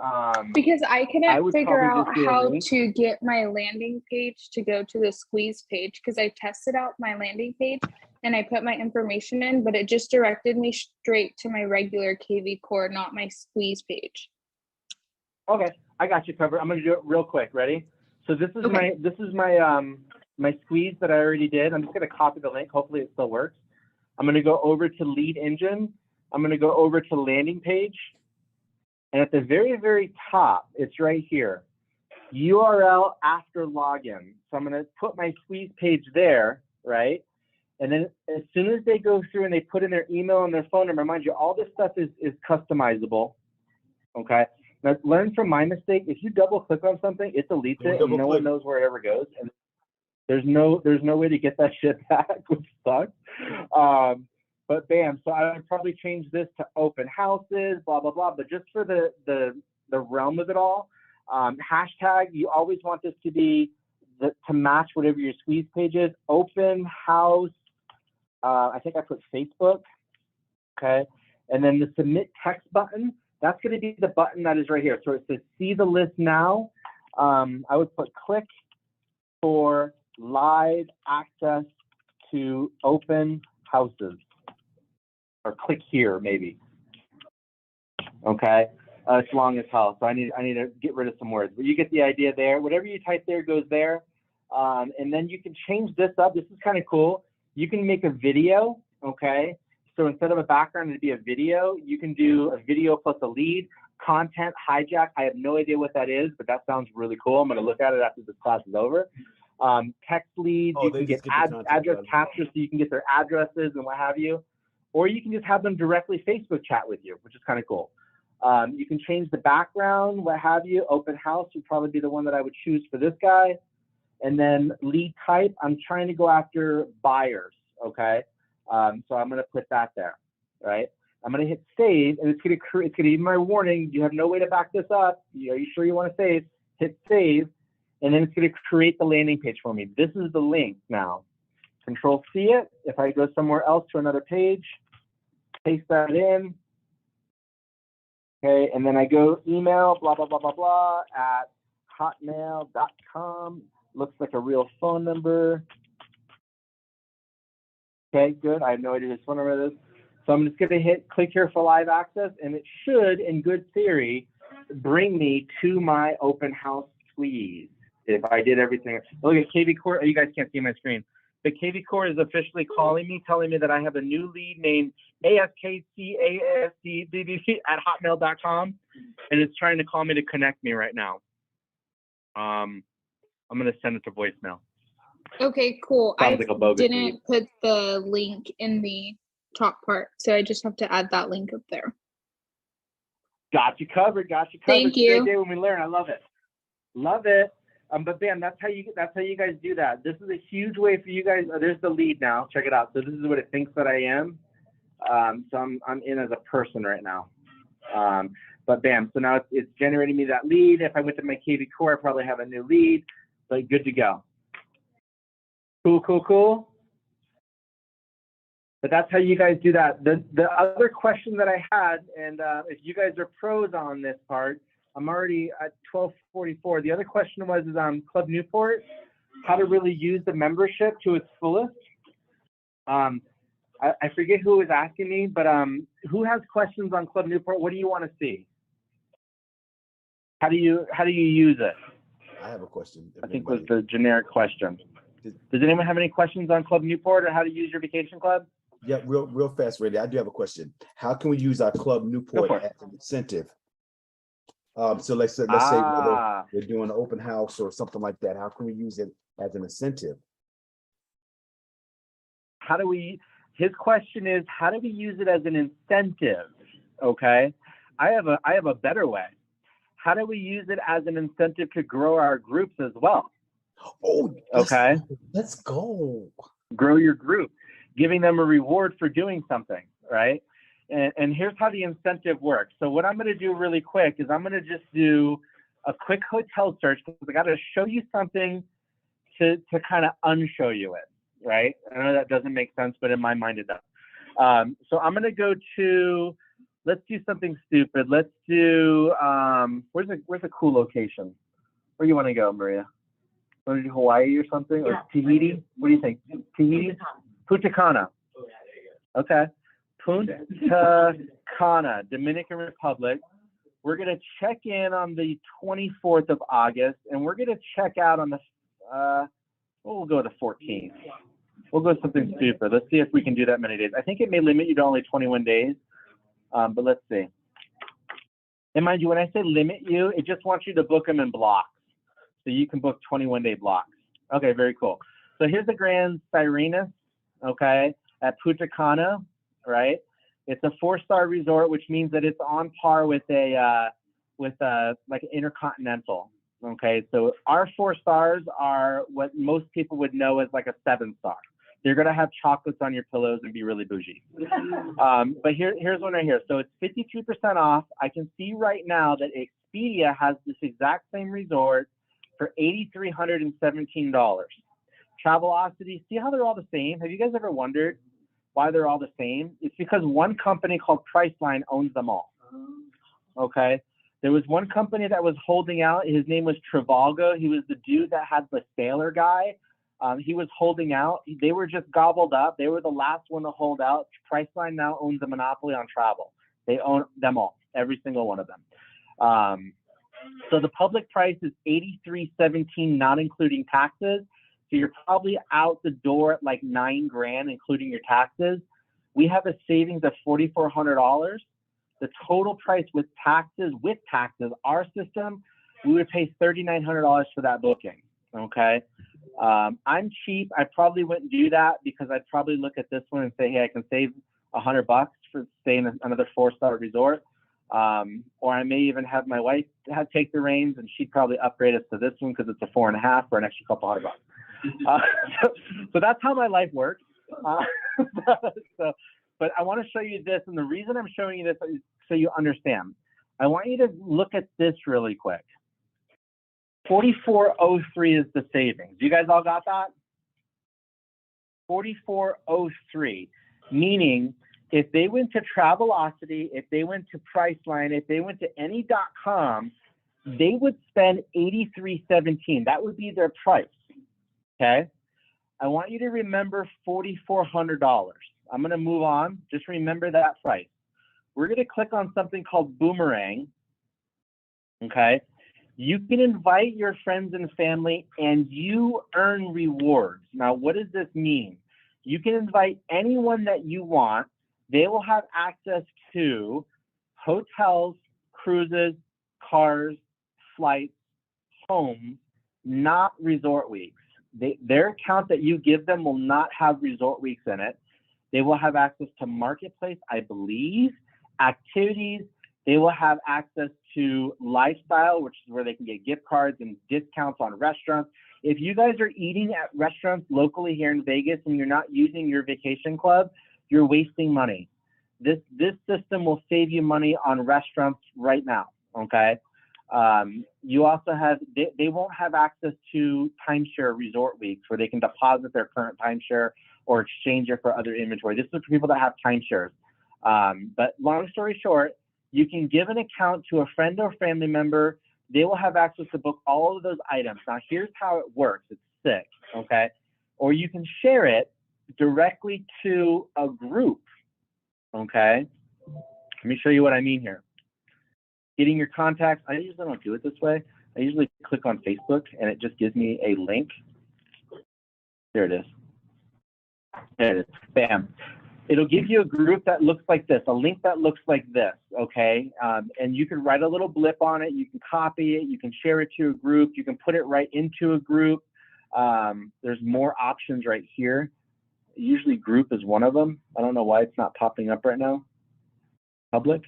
Because I I couldn't would figure probably out just do a how link. to get my landing page to go to the squeeze page because I tested out my landing page and I put my information in, but it just directed me straight to my regular KV core, not my squeeze page. Okay, I got you covered. I'm gonna do it real quick. Ready? So this is Okay. my squeeze that I already did. I'm just gonna copy the link. Hopefully it still works. I'm gonna go over to lead engine. I'm gonna go over to landing page, and at the very, very top, it's right here. URL after login. So I'm gonna put my squeeze page there, right? And then as soon as they go through and they put in their email and their phone number, mind you, all this stuff is customizable. Okay. Now learn from my mistake. If you double click on something, it deletes it and no one knows where it ever goes. And there's no way to get that shit back, which sucks. But bam, so I would probably change this to open houses, blah, blah, blah. But just for the realm of it all, hashtag, you always want this to be to match whatever your squeeze page is. Open house, I think I put Facebook, okay? And then the submit text button, that's gonna be the button that is right here. So it says see the list now. I would put click for live access to open houses, or click here maybe. Okay, it's long as hell, so I need to get rid of some words, but you get the idea there. Whatever you type there goes there, and then you can change this up. This is kind of cool. You can make a video. Okay, so instead of a background, it'd be a video. You can do a video plus a lead. Content hijack. I have no idea what that is, but that sounds really cool. I'm going to look at it after this class is over. Text leads, you can get address capture, so you can get their addresses and what have you. Or you can just have them directly Facebook chat with you, which is kind of cool. You can change the background, what have you. Open house would probably be the one that I would choose for this guy. And then lead type, I'm trying to go after buyers, okay? So I'm going to put that there, right? I'm going to hit save, and it's going to give my warning. You have no way to back this up. Are you sure you want to save? Hit save, and then it's going to create the landing page for me. This is the link now. Control C it. If I go somewhere else to another page, paste that in. Okay, and then I go email, blah, blah, blah, blah, blah, at hotmail.com. Looks like a real phone number. Okay, good. I have no idea this phone number is. So I'm just going to hit click here for live access, and it should, in good theory, bring me to my open house squeeze. If I did everything. Look at KV Core. You guys can't see my screen. But KV Core is officially calling me, telling me that I have a new lead named ASKCASDBBC at hotmail.com, and it's trying to call me to connect me right now. I'm going to send it to voicemail. Okay, cool. Sounds I like a bogus didn't lead. put the link in the top part, so I just have to add that link up there. Got you covered. Got you covered. Thank It's a you. great day when we learn. I love it. Love it. But bam, that's how you guys do that. This is a huge way for you guys. There's the lead now. Check it out. So this is what it thinks that I am. So I'm in as a person right now. But bam, so now it's generating me that lead. If I went to my KV Core, I probably have a new lead. But good to go. Cool, cool, cool. But that's how you guys do that. The other question that I had, and if you guys are pros on this part, I'm already at 12:44. The other question was Club Newport, how to really use the membership to its fullest. I forget who was asking me, but who has questions on Club Newport? What do you want to see? How do you use it? I have a question. I think was the generic question. Does anyone have any questions on Club Newport or how to use your vacation club? Yeah, real fast, Randy. I do have a question. How can we use our Club Newport as an incentive? So let's say whether we're doing an open house or something like that, how can we use it as an incentive? His question is, how do we use it as an incentive? Okay, I have a better way. How do we use it as an incentive to grow our groups as well? Oh, okay. Let's go. Grow your group, giving them a reward for doing something, right? And here's how the incentive works. So what I'm going to do really quick is I'm going to just do a quick hotel search because I got to show you something to kind of unshow you it, right? I know that doesn't make sense, but in my mind it does. So I'm going to go to let's do something stupid. Let's do, where's a cool location? Where you want to go, Maria? Want to do Hawaii or something? Or Tahiti? What do you think? Tahiti? Punta Cana. Okay. Punta Cana, Dominican Republic. We're going to check in on the 24th of August, and we're going to check out on the, we'll go to the 14th. We'll go something stupid. Let's see if we can do that many days. I think it may limit you to only 21 days, but let's see. And mind you, when I say limit you, it just wants you to book them in blocks. So you can book 21-day blocks. Okay, very cool. So here's the Grand Sirenas, okay, at Punta Cana, right? It's a 4-star resort, which means that it's on par with a like an intercontinental. Okay, so our 4 stars are what most people would know as like a 7-star. You're gonna have chocolates on your pillows and be really bougie. But here's one right here. So it's 52% off. I can see right now that Expedia has this exact same resort for $8,317. Travelocity, see how they're all the same? Have you guys ever wondered why they're all the same? It's because one company called Priceline owns them all. Okay. There was one company that was holding out. His name was Trivago. He was the dude that had the sailor guy. He was holding out. They were just gobbled up. They were the last one to hold out. Priceline now owns a monopoly on travel. They own them all, every single one of them. So the public price is $8,317, not including taxes. So you're probably out the door at like $9,000, including your taxes. We have a savings of $4,400. The total price with taxes, our system, we would pay $3,900 for that booking. Okay. I'm cheap. I probably wouldn't do that because I'd probably look at this one and say, hey, I can save $100 for staying in another 4-star resort. Or I may even have my wife take the reins, and she'd probably upgrade us to this one because it's a 4.5 for an extra couple $100. So that's how my life works. But I want to show you this, and the reason I'm showing you this is so you understand. I want you to look at this really quick. 4403 is the savings. You guys all got that? 4403, meaning if they went to Travelocity, if they went to Priceline, if they went to any.com, they would spend $8,317. That would be their price. Okay. I want you to remember $4,400. I'm going to move on. Just remember that price. We're going to click on something called Boomerang. Okay. You can invite your friends and family and you earn rewards. Now, what does this mean? You can invite anyone that you want. They will have access to hotels, cruises, cars, flights, homes, not resort weeks. Their account that you give them will not have resort weeks in it. They will have access to marketplace, I believe, activities. They will have access to lifestyle, which is where they can get gift cards and discounts on restaurants. If you guys are eating at restaurants locally here in Vegas and you're not using your vacation club, you're wasting money. This system will save you money on restaurants right now, okay? You also have, they won't have access to timeshare resort weeks where they can deposit their current timeshare or exchange it for other inventory. This is for people that have timeshares. But long story short, you can give an account to a friend or family member. They will have access to book all of those items. Now, here's how it works. It's sick, okay? Or you can share it directly to a group, okay? Let me show you what I mean here. Getting your contacts. I usually don't do it this way. I usually click on Facebook, and it just gives me a link. There it is. There it is. Bam. It'll give you a group that looks like this, a link that looks like this, okay? And you can write a little blip on it. You can copy it. You can share it to a group. You can put it right into a group. There's more options right here. Usually group is one of them. I don't know why it's not popping up right now. Public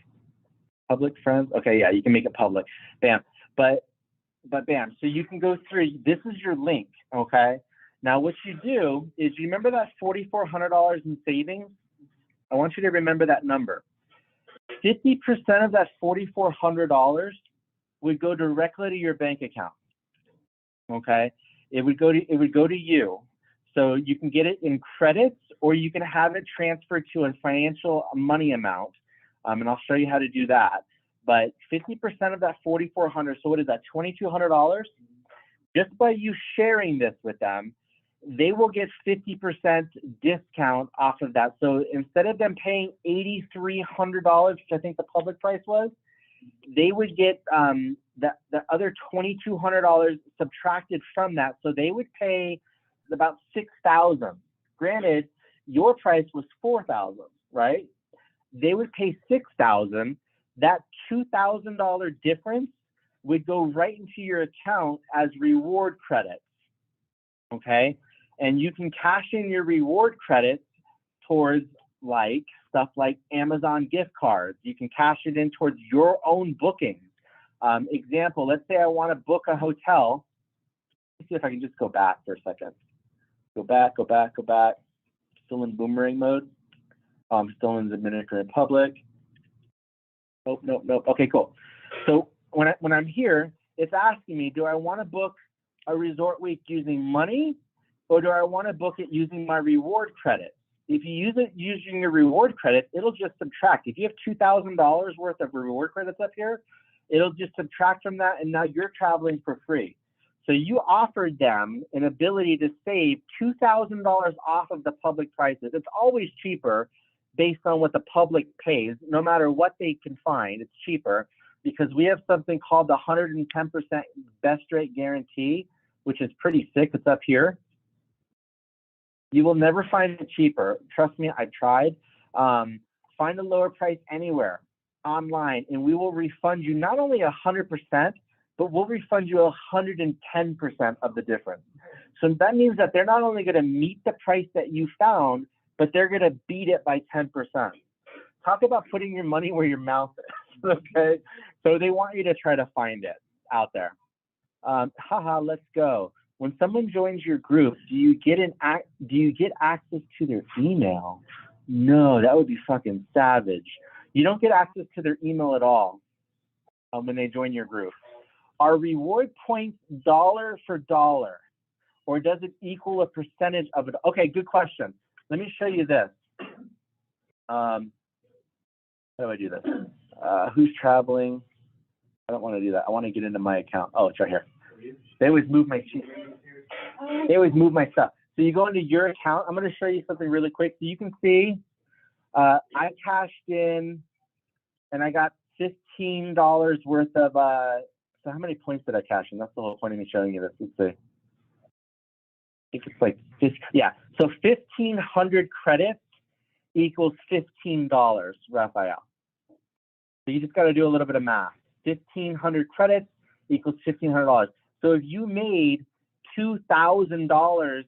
friends. Okay, yeah, you can make it public. Bam. But bam. So you can go through. This is your link, okay? Now what you do is, you remember that $4,400 in savings? I want you to remember that number. 50% of that $4,400 would go directly to your bank account. Okay, it would go to you. So you can get it in credits, or you can have it transferred to a financial money amount. and I'll show you how to do that. But 50% of that $4,400, so what is that, $2,200? Just by you sharing this with them, they will get 50% discount off of that. So instead of them paying $8,300, which I think the public price was, they would get the other $2,200 subtracted from that. So they would pay about $6,000. Granted, your price was $4,000, right? They would pay $6,000. That $2,000 difference would go right into your account as reward credits, okay? And you can cash in your reward credits towards like stuff like Amazon gift cards. You can cash it in towards your own bookings. Example, let's say I want to book a hotel. Let's see if I can just go back for a second. Go back. Still in boomerang mode. I'm still in the Dominican Republic. Nope. Okay, cool. So when I'm here, it's asking me, do I want to book a resort week using money, or do I want to book it using my reward credit? If you use it using your reward credit, it'll just subtract. If you have $2,000 worth of reward credits up here, it'll just subtract from that, and now you're traveling for free. So you offered them an ability to save $2,000 off of the public prices. It's always cheaper based on what the public pays. No matter what they can find, it's cheaper because we have something called the 110% best rate guarantee, which is pretty sick. It's up here. You will never find it cheaper. Trust me, I've tried. Find a lower price anywhere online, and we will refund you not only 100%, but we'll refund you 110% of the difference. So that means that they're not only going to meet the price that you found, but they're going to beat it by 10%. Talk about putting your money where your mouth is, okay? So they want you to try to find it out there. Let's go. When someone joins your group, do you get access to their email? No, that would be fucking savage. You don't get access to their email at all when they join your group. Are reward points dollar for dollar, or does it equal a percentage of it? Okay, good question. Let me show you this. How do I do this? Who's traveling? I don't want to do that. I want to get into my account. Oh, it's right here. They always move my sheet. They always move my stuff. So you go into your account. I'm going to show you something really quick. So you can see I cashed in and I got $15 worth of, so how many points did I cash in? That's the whole point of me showing you this. Let's see. I think it's like, yeah. So 1,500 credits equals $15, Raphael. So you just got to do a little bit of math. 1,500 credits equals $1,500. So if you made $2,000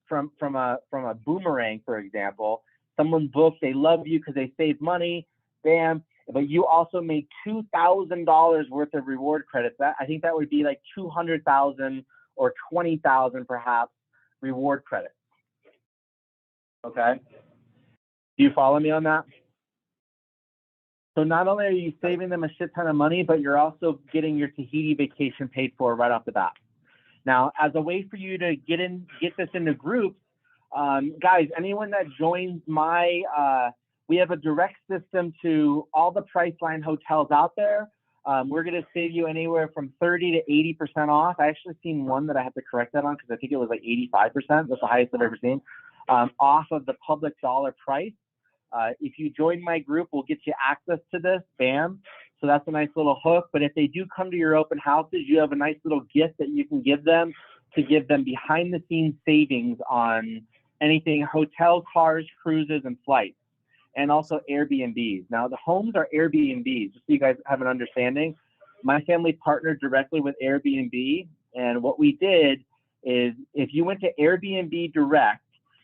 from a boomerang, for example, someone booked, they love you because they saved money, bam, but you also made $2,000 worth of reward credits. I think that would be like 200,000 or 20,000 perhaps reward credits. Okay, do you follow me on that? So not only are you saving them a shit ton of money, but you're also getting your Tahiti vacation paid for right off the bat. Now, as a way for you to get this into groups, guys, anyone that joins we have a direct system to all the Priceline hotels out there. We're going to save you anywhere from 30 to 80% off. I actually seen one that I have to correct that on because I think it was like 85%. That's the highest I've ever seen, off of the public dollar price. If you join my group, we'll get you access to this, bam. So that's a nice little hook. But if they do come to your open houses, you have a nice little gift that you can give them to give them behind the scenes savings on anything hotel, cars, cruises, and flights, and also Airbnbs. Now the homes are Airbnbs, just so you guys have an understanding. My family partnered directly with Airbnb, and what we did is if you went to Airbnb direct,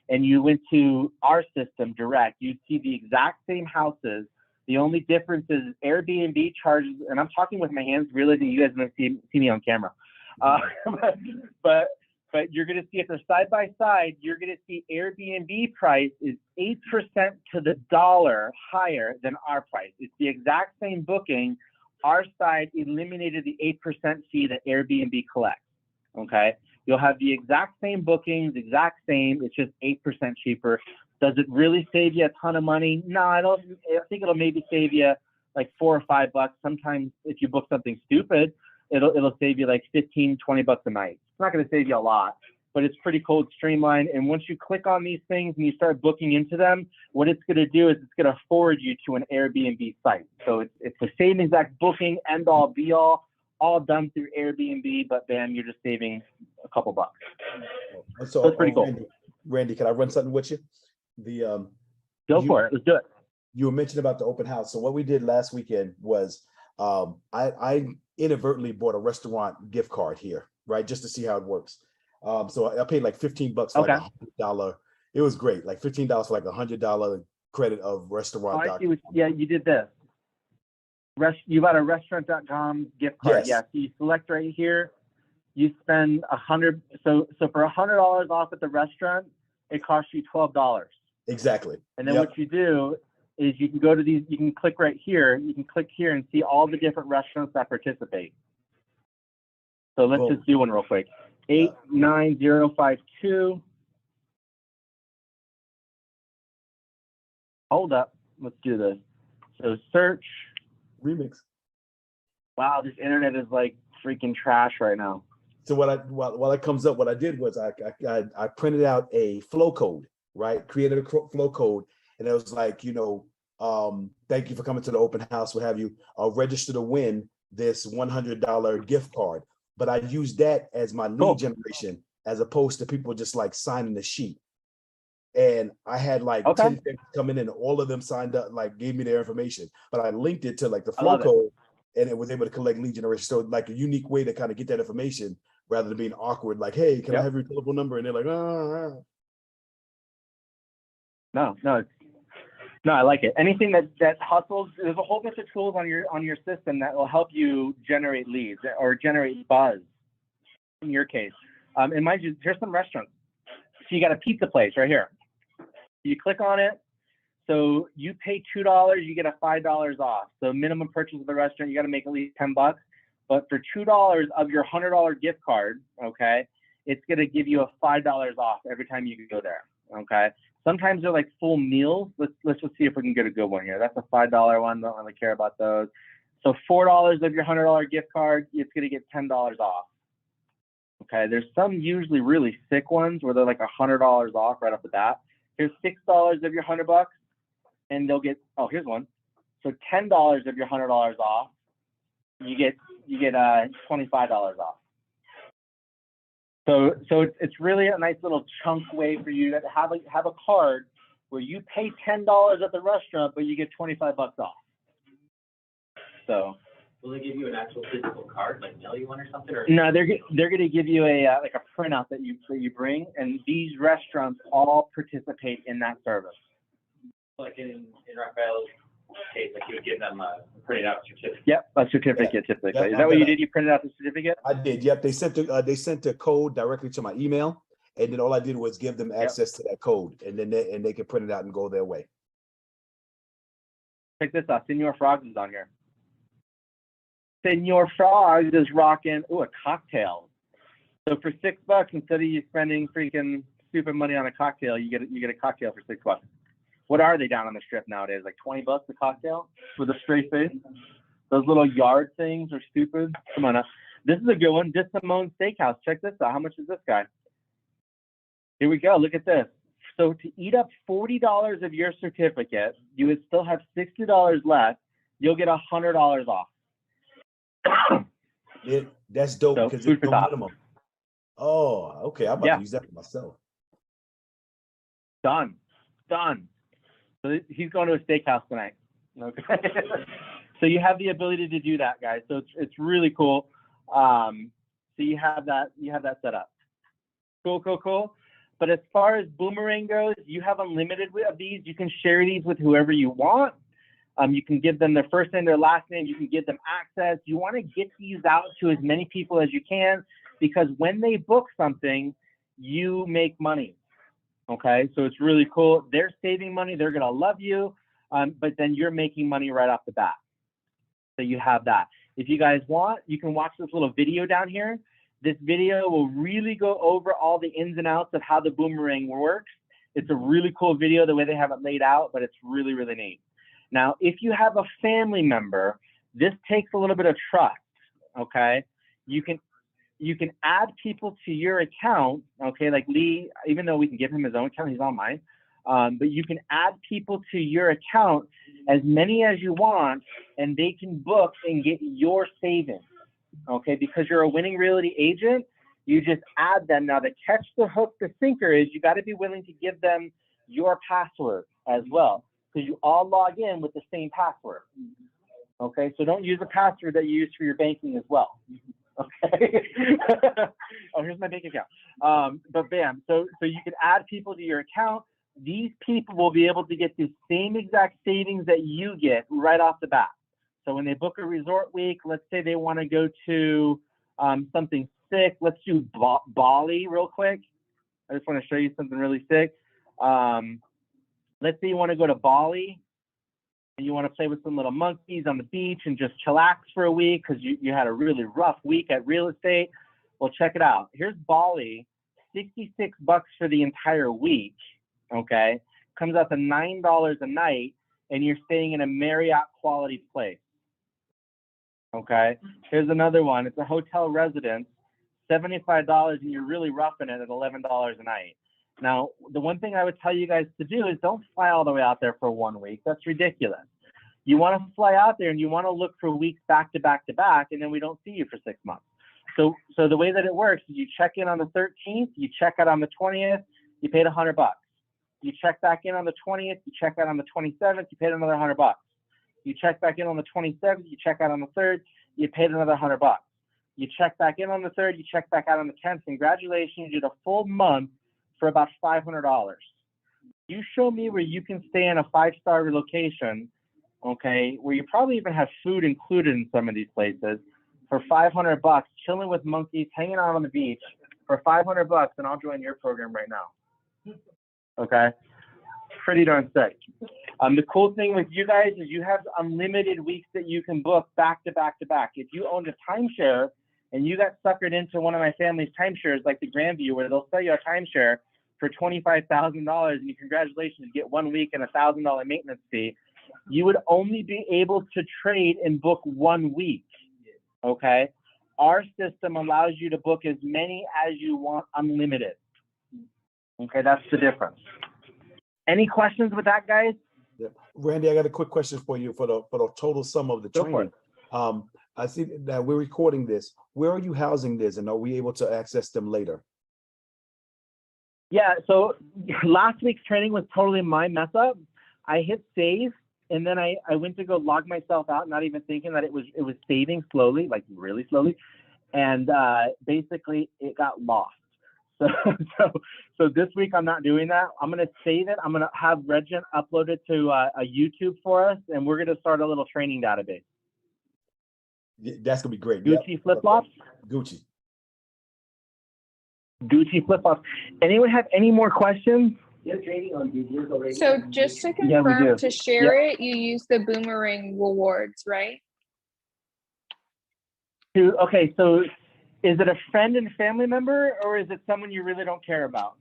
and you went to our system direct, you'd see the exact same houses. The only difference is Airbnb charges, and I'm talking with my hands, realizing you guys don't see me on camera. But you're going to see if they're side by side, you're going to see Airbnb price is 8% to the dollar higher than our price. It's the exact same booking. Our side eliminated the 8% fee that Airbnb collects, okay? You'll have the exact same bookings, exact same, it's just 8% cheaper. Does it really save you a ton of money? No, I think it'll maybe save you like $4 or $5. Sometimes if you book something stupid, it'll save you like 15, 20 bucks a night. It's not going to save you a lot, but it's pretty cool. It's streamlined. And once you click on these things and you start booking into them, what it's going to do is it's going to forward you to an Airbnb site. So it's the same exact booking, end all be all done through Airbnb, but bam, you're just saving a couple bucks. So it's pretty cool. Randy, can I run something with you? Go for it. Let's do it. You were mentioning about the open house. So what we did last weekend was I inadvertently bought a restaurant gift card here, right? Just to see how it works. So I paid like $15 for like $100. It was great. Like $15 for like $100 credit of restaurant. Yeah, you did this. You bought a restaurant.com gift card. Yes. Yeah. So you select right here. You spend $100. So for $100 off at the restaurant, it costs you $12. Exactly. And then what you do is you can go to these. You can click right here. You can click here and see all the different restaurants that participate. So let's just do one real quick. 89052. Hold up. Let's do this. So search. Remix. Wow, this internet is like freaking trash right now. So while it comes up, what I did was I printed out a flow code, right? Created a flow code, and it was like, thank you for coming to the open house. What have you? Register to win this $100 gift card. But I used that as my lead generation, as opposed to people just like signing the sheet. And I had like 10 things coming in, all of them signed up, like gave me their information. But I linked it to like the flow code, and it was able to collect lead generation. So like a unique way to kind of get that information rather than being awkward, like, hey, can I have your telephone number? And they're like, No, I like it. Anything that hustles, there's a whole bunch of tools on your system that will help you generate leads or generate buzz. In your case, and mind you, here's some restaurants. So you got a pizza place right here. You click on it. So you pay $2, you get a $5 off. So minimum purchase of the restaurant, you got to make at least $10. But for $2 of your $100 gift card, okay, it's going to give you a $5 off every time you go there. Okay. Sometimes they're like full meals. Let's just see if we can get a good one here. That's a $5 one. Don't really care about those. So $4 of your $100 gift card, it's going to get $10 off. Okay. There's some usually really sick ones where they're like $100 off right off the bat. Here's $6 of your $100, and they'll get. Oh, here's one. So $10 of your $100 off, you get $25 off. So it's really a nice little chunk way for you to have a card where you pay $10 at the restaurant, but you get $25 off. So. Will they give you an actual physical card, like mail you one or something? Or? No, they're going to give you a like a printout that you bring, and these restaurants all participate in that service. Like in Rafael's case, like you would give them a printed out certificate. Yep, a certificate typically. Is that what you did? You printed out the certificate? I did. Yep. They sent a code directly to my email, and then all I did was give them access to that code, and then they can print it out and go their way. Check this out. Senor Frogs is on here. Senor Frogs is rocking a cocktail. So for $6, instead of you spending freaking stupid money on a cocktail, you get a cocktail for $6. What are they down on the strip nowadays? Like $20 a cocktail with a straight face? Those little yard things are stupid. Come on up. This is a good one. DeSimone Steakhouse. Check this out. How much is this guy? Here we go. Look at this. So to eat up $40 of your certificate, you would still have $60 left. You'll get $100 off. That's dope because it's no minimum. Oh, okay. I'm about to use that for myself. Done. So he's going to a steakhouse tonight. Okay. So you have the ability to do that, guys. So it's really cool. So you have that set up. Cool. But as far as Boomerang goes, you have unlimited of these. You can share these with whoever you want. You can give them their first name, their last name. You can give them access. You want to get these out to as many people as you can, because when they book something, you make money. Okay, so it's really cool. They're saving money. They're going to love you, but then you're making money right off the bat. So you have that. If you guys want, you can watch this little video down here. This video will really go over all the ins and outs of how the Boomerang works. It's a really cool video the way they have it laid out, but it's really, really neat. Now, if you have a family member, this takes a little bit of trust, okay? You can add people to your account, okay? Like Lee, even though we can give him his own account, he's on mine. But you can add people to your account, as many as you want, and they can book and get your savings, okay? Because you're a winning realty agent, you just add them. Now, the catch, the hook, the sinker is you got to be willing to give them your password as well, because you all log in with the same password, okay? So don't use a password that you use for your banking as well, okay? Oh, here's my bank account. But bam, so you can add people to your account. These people will be able to get the same exact savings that you get right off the bat. So when they book a resort week, let's say they want to go to something sick. Let's do Bali real quick. I just want to show you something really sick. Let's say you want to go to Bali and you want to play with some little monkeys on the beach and just chillax for a week because you had a really rough week at real estate. Well, check it out. Here's Bali, $66 for the entire week, okay? Comes out to $9 a night, and you're staying in a Marriott quality place, okay? Here's another one. It's a hotel residence, $75, and you're really roughing it at $11 a night. Now, the one thing I would tell you guys to do is don't fly all the way out there for 1 week. That's ridiculous. You want to fly out there and you want to look for weeks back to back to back, and then we don't see you for 6 months. So the way that it works is you check in on the 13th, you check out on the 20th, you paid $100. You check back in on the 20th, you check out on the 27th, you paid another $100. You check back in on the 27th, you check out on the 3rd, you paid another $100. You check back in on the 3rd, you check back out on the 10th. Congratulations, you did a full month for about $500. You show me where you can stay in a 5-star location, okay, where you probably even have food included in some of these places for $500, chilling with monkeys, hanging out on the beach for $500, and I'll join your program right now. Okay, pretty darn sick. The cool thing with you guys is you have unlimited weeks that you can book back to back to back. If you owned a timeshare and you got suckered into one of my family's timeshares, like the Grandview, where they'll sell you a timeshare for $25,000 and you congratulations, get 1 week and $1,000 maintenance fee, you would only be able to trade and book 1 week, okay? Our system allows you to book as many as you want, unlimited. Okay, that's the difference. Any questions with that, guys? Yeah. Randy, I got a quick question for you for the total sum of the Go for training. I see that we're recording this. Where are you housing this, and are we able to access them later? Yeah, so last week's training was totally my mess up. I hit save, and then I went to go log myself out, not even thinking that it was saving slowly, like really slowly, and basically it got lost. So this week I'm not doing that. I'm gonna save it. I'm gonna have Regent upload it to a YouTube for us, and we're gonna start a little training database. That's gonna be great. Gucci Yep. flip flops. Gucci. Gucci flip flops. Anyone have any more questions? So just to Yeah, we confirm, do. to share it, you use the boomerang rewards, right? Okay, so is it a friend and family member, or is it someone you really don't care about?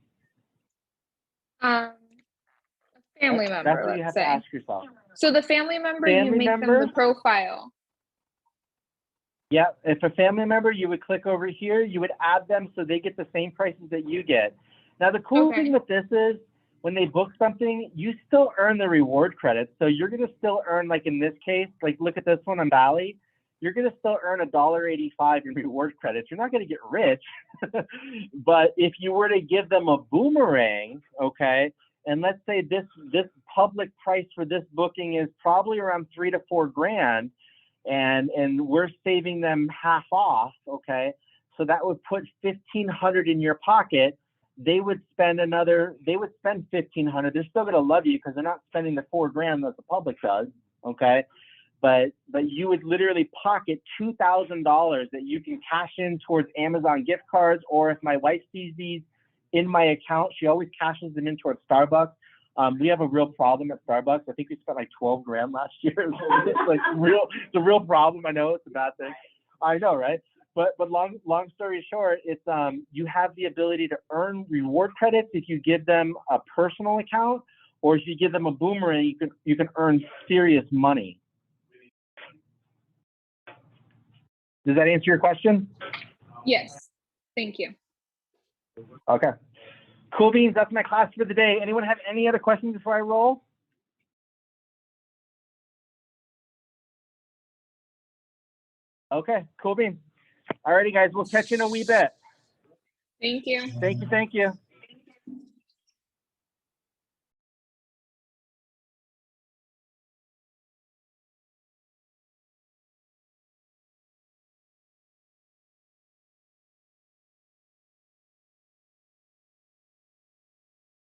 A family member, That's what you have let's to say. ask yourself. So the family member, you Family make member? them the profile. Yeah, if a family member, you would click over here, you would add them so they get the same prices that you get. Now, the cool Okay. thing with this is when they book something, you still earn the reward credits. So you're going to still earn, like in this case, like look at this one on Bali, you're going to still earn $1.85 in reward credits. You're not going to get rich, but if you were to give them a boomerang, okay, and let's say this public price for this booking is probably around $3 to $4 grand, and we're saving them half off, okay, so that would put $1,500 in your pocket. They would spend $1,500. They're still going to love you because they're not spending the $4 grand that the public does, okay? But you would literally pocket $2,000 that you can cash in towards Amazon gift cards, or if my wife sees these in my account, she always cashes them in towards Starbucks. We have a real problem at Starbucks. I think we spent like 12 grand last year. It's a real problem. I know it's a bad thing. I know, right? but long story short, it's you have the ability to earn reward credits if you give them a personal account, or if you give them a boomerang, you can earn serious money. Does that answer your question? Yes. Thank you. Okay. Cool beans. That's my class for the day. Anyone have any other questions before I roll? Okay. Cool beans. Alrighty, guys. We'll catch you in a wee bit. Thank you. Thank you.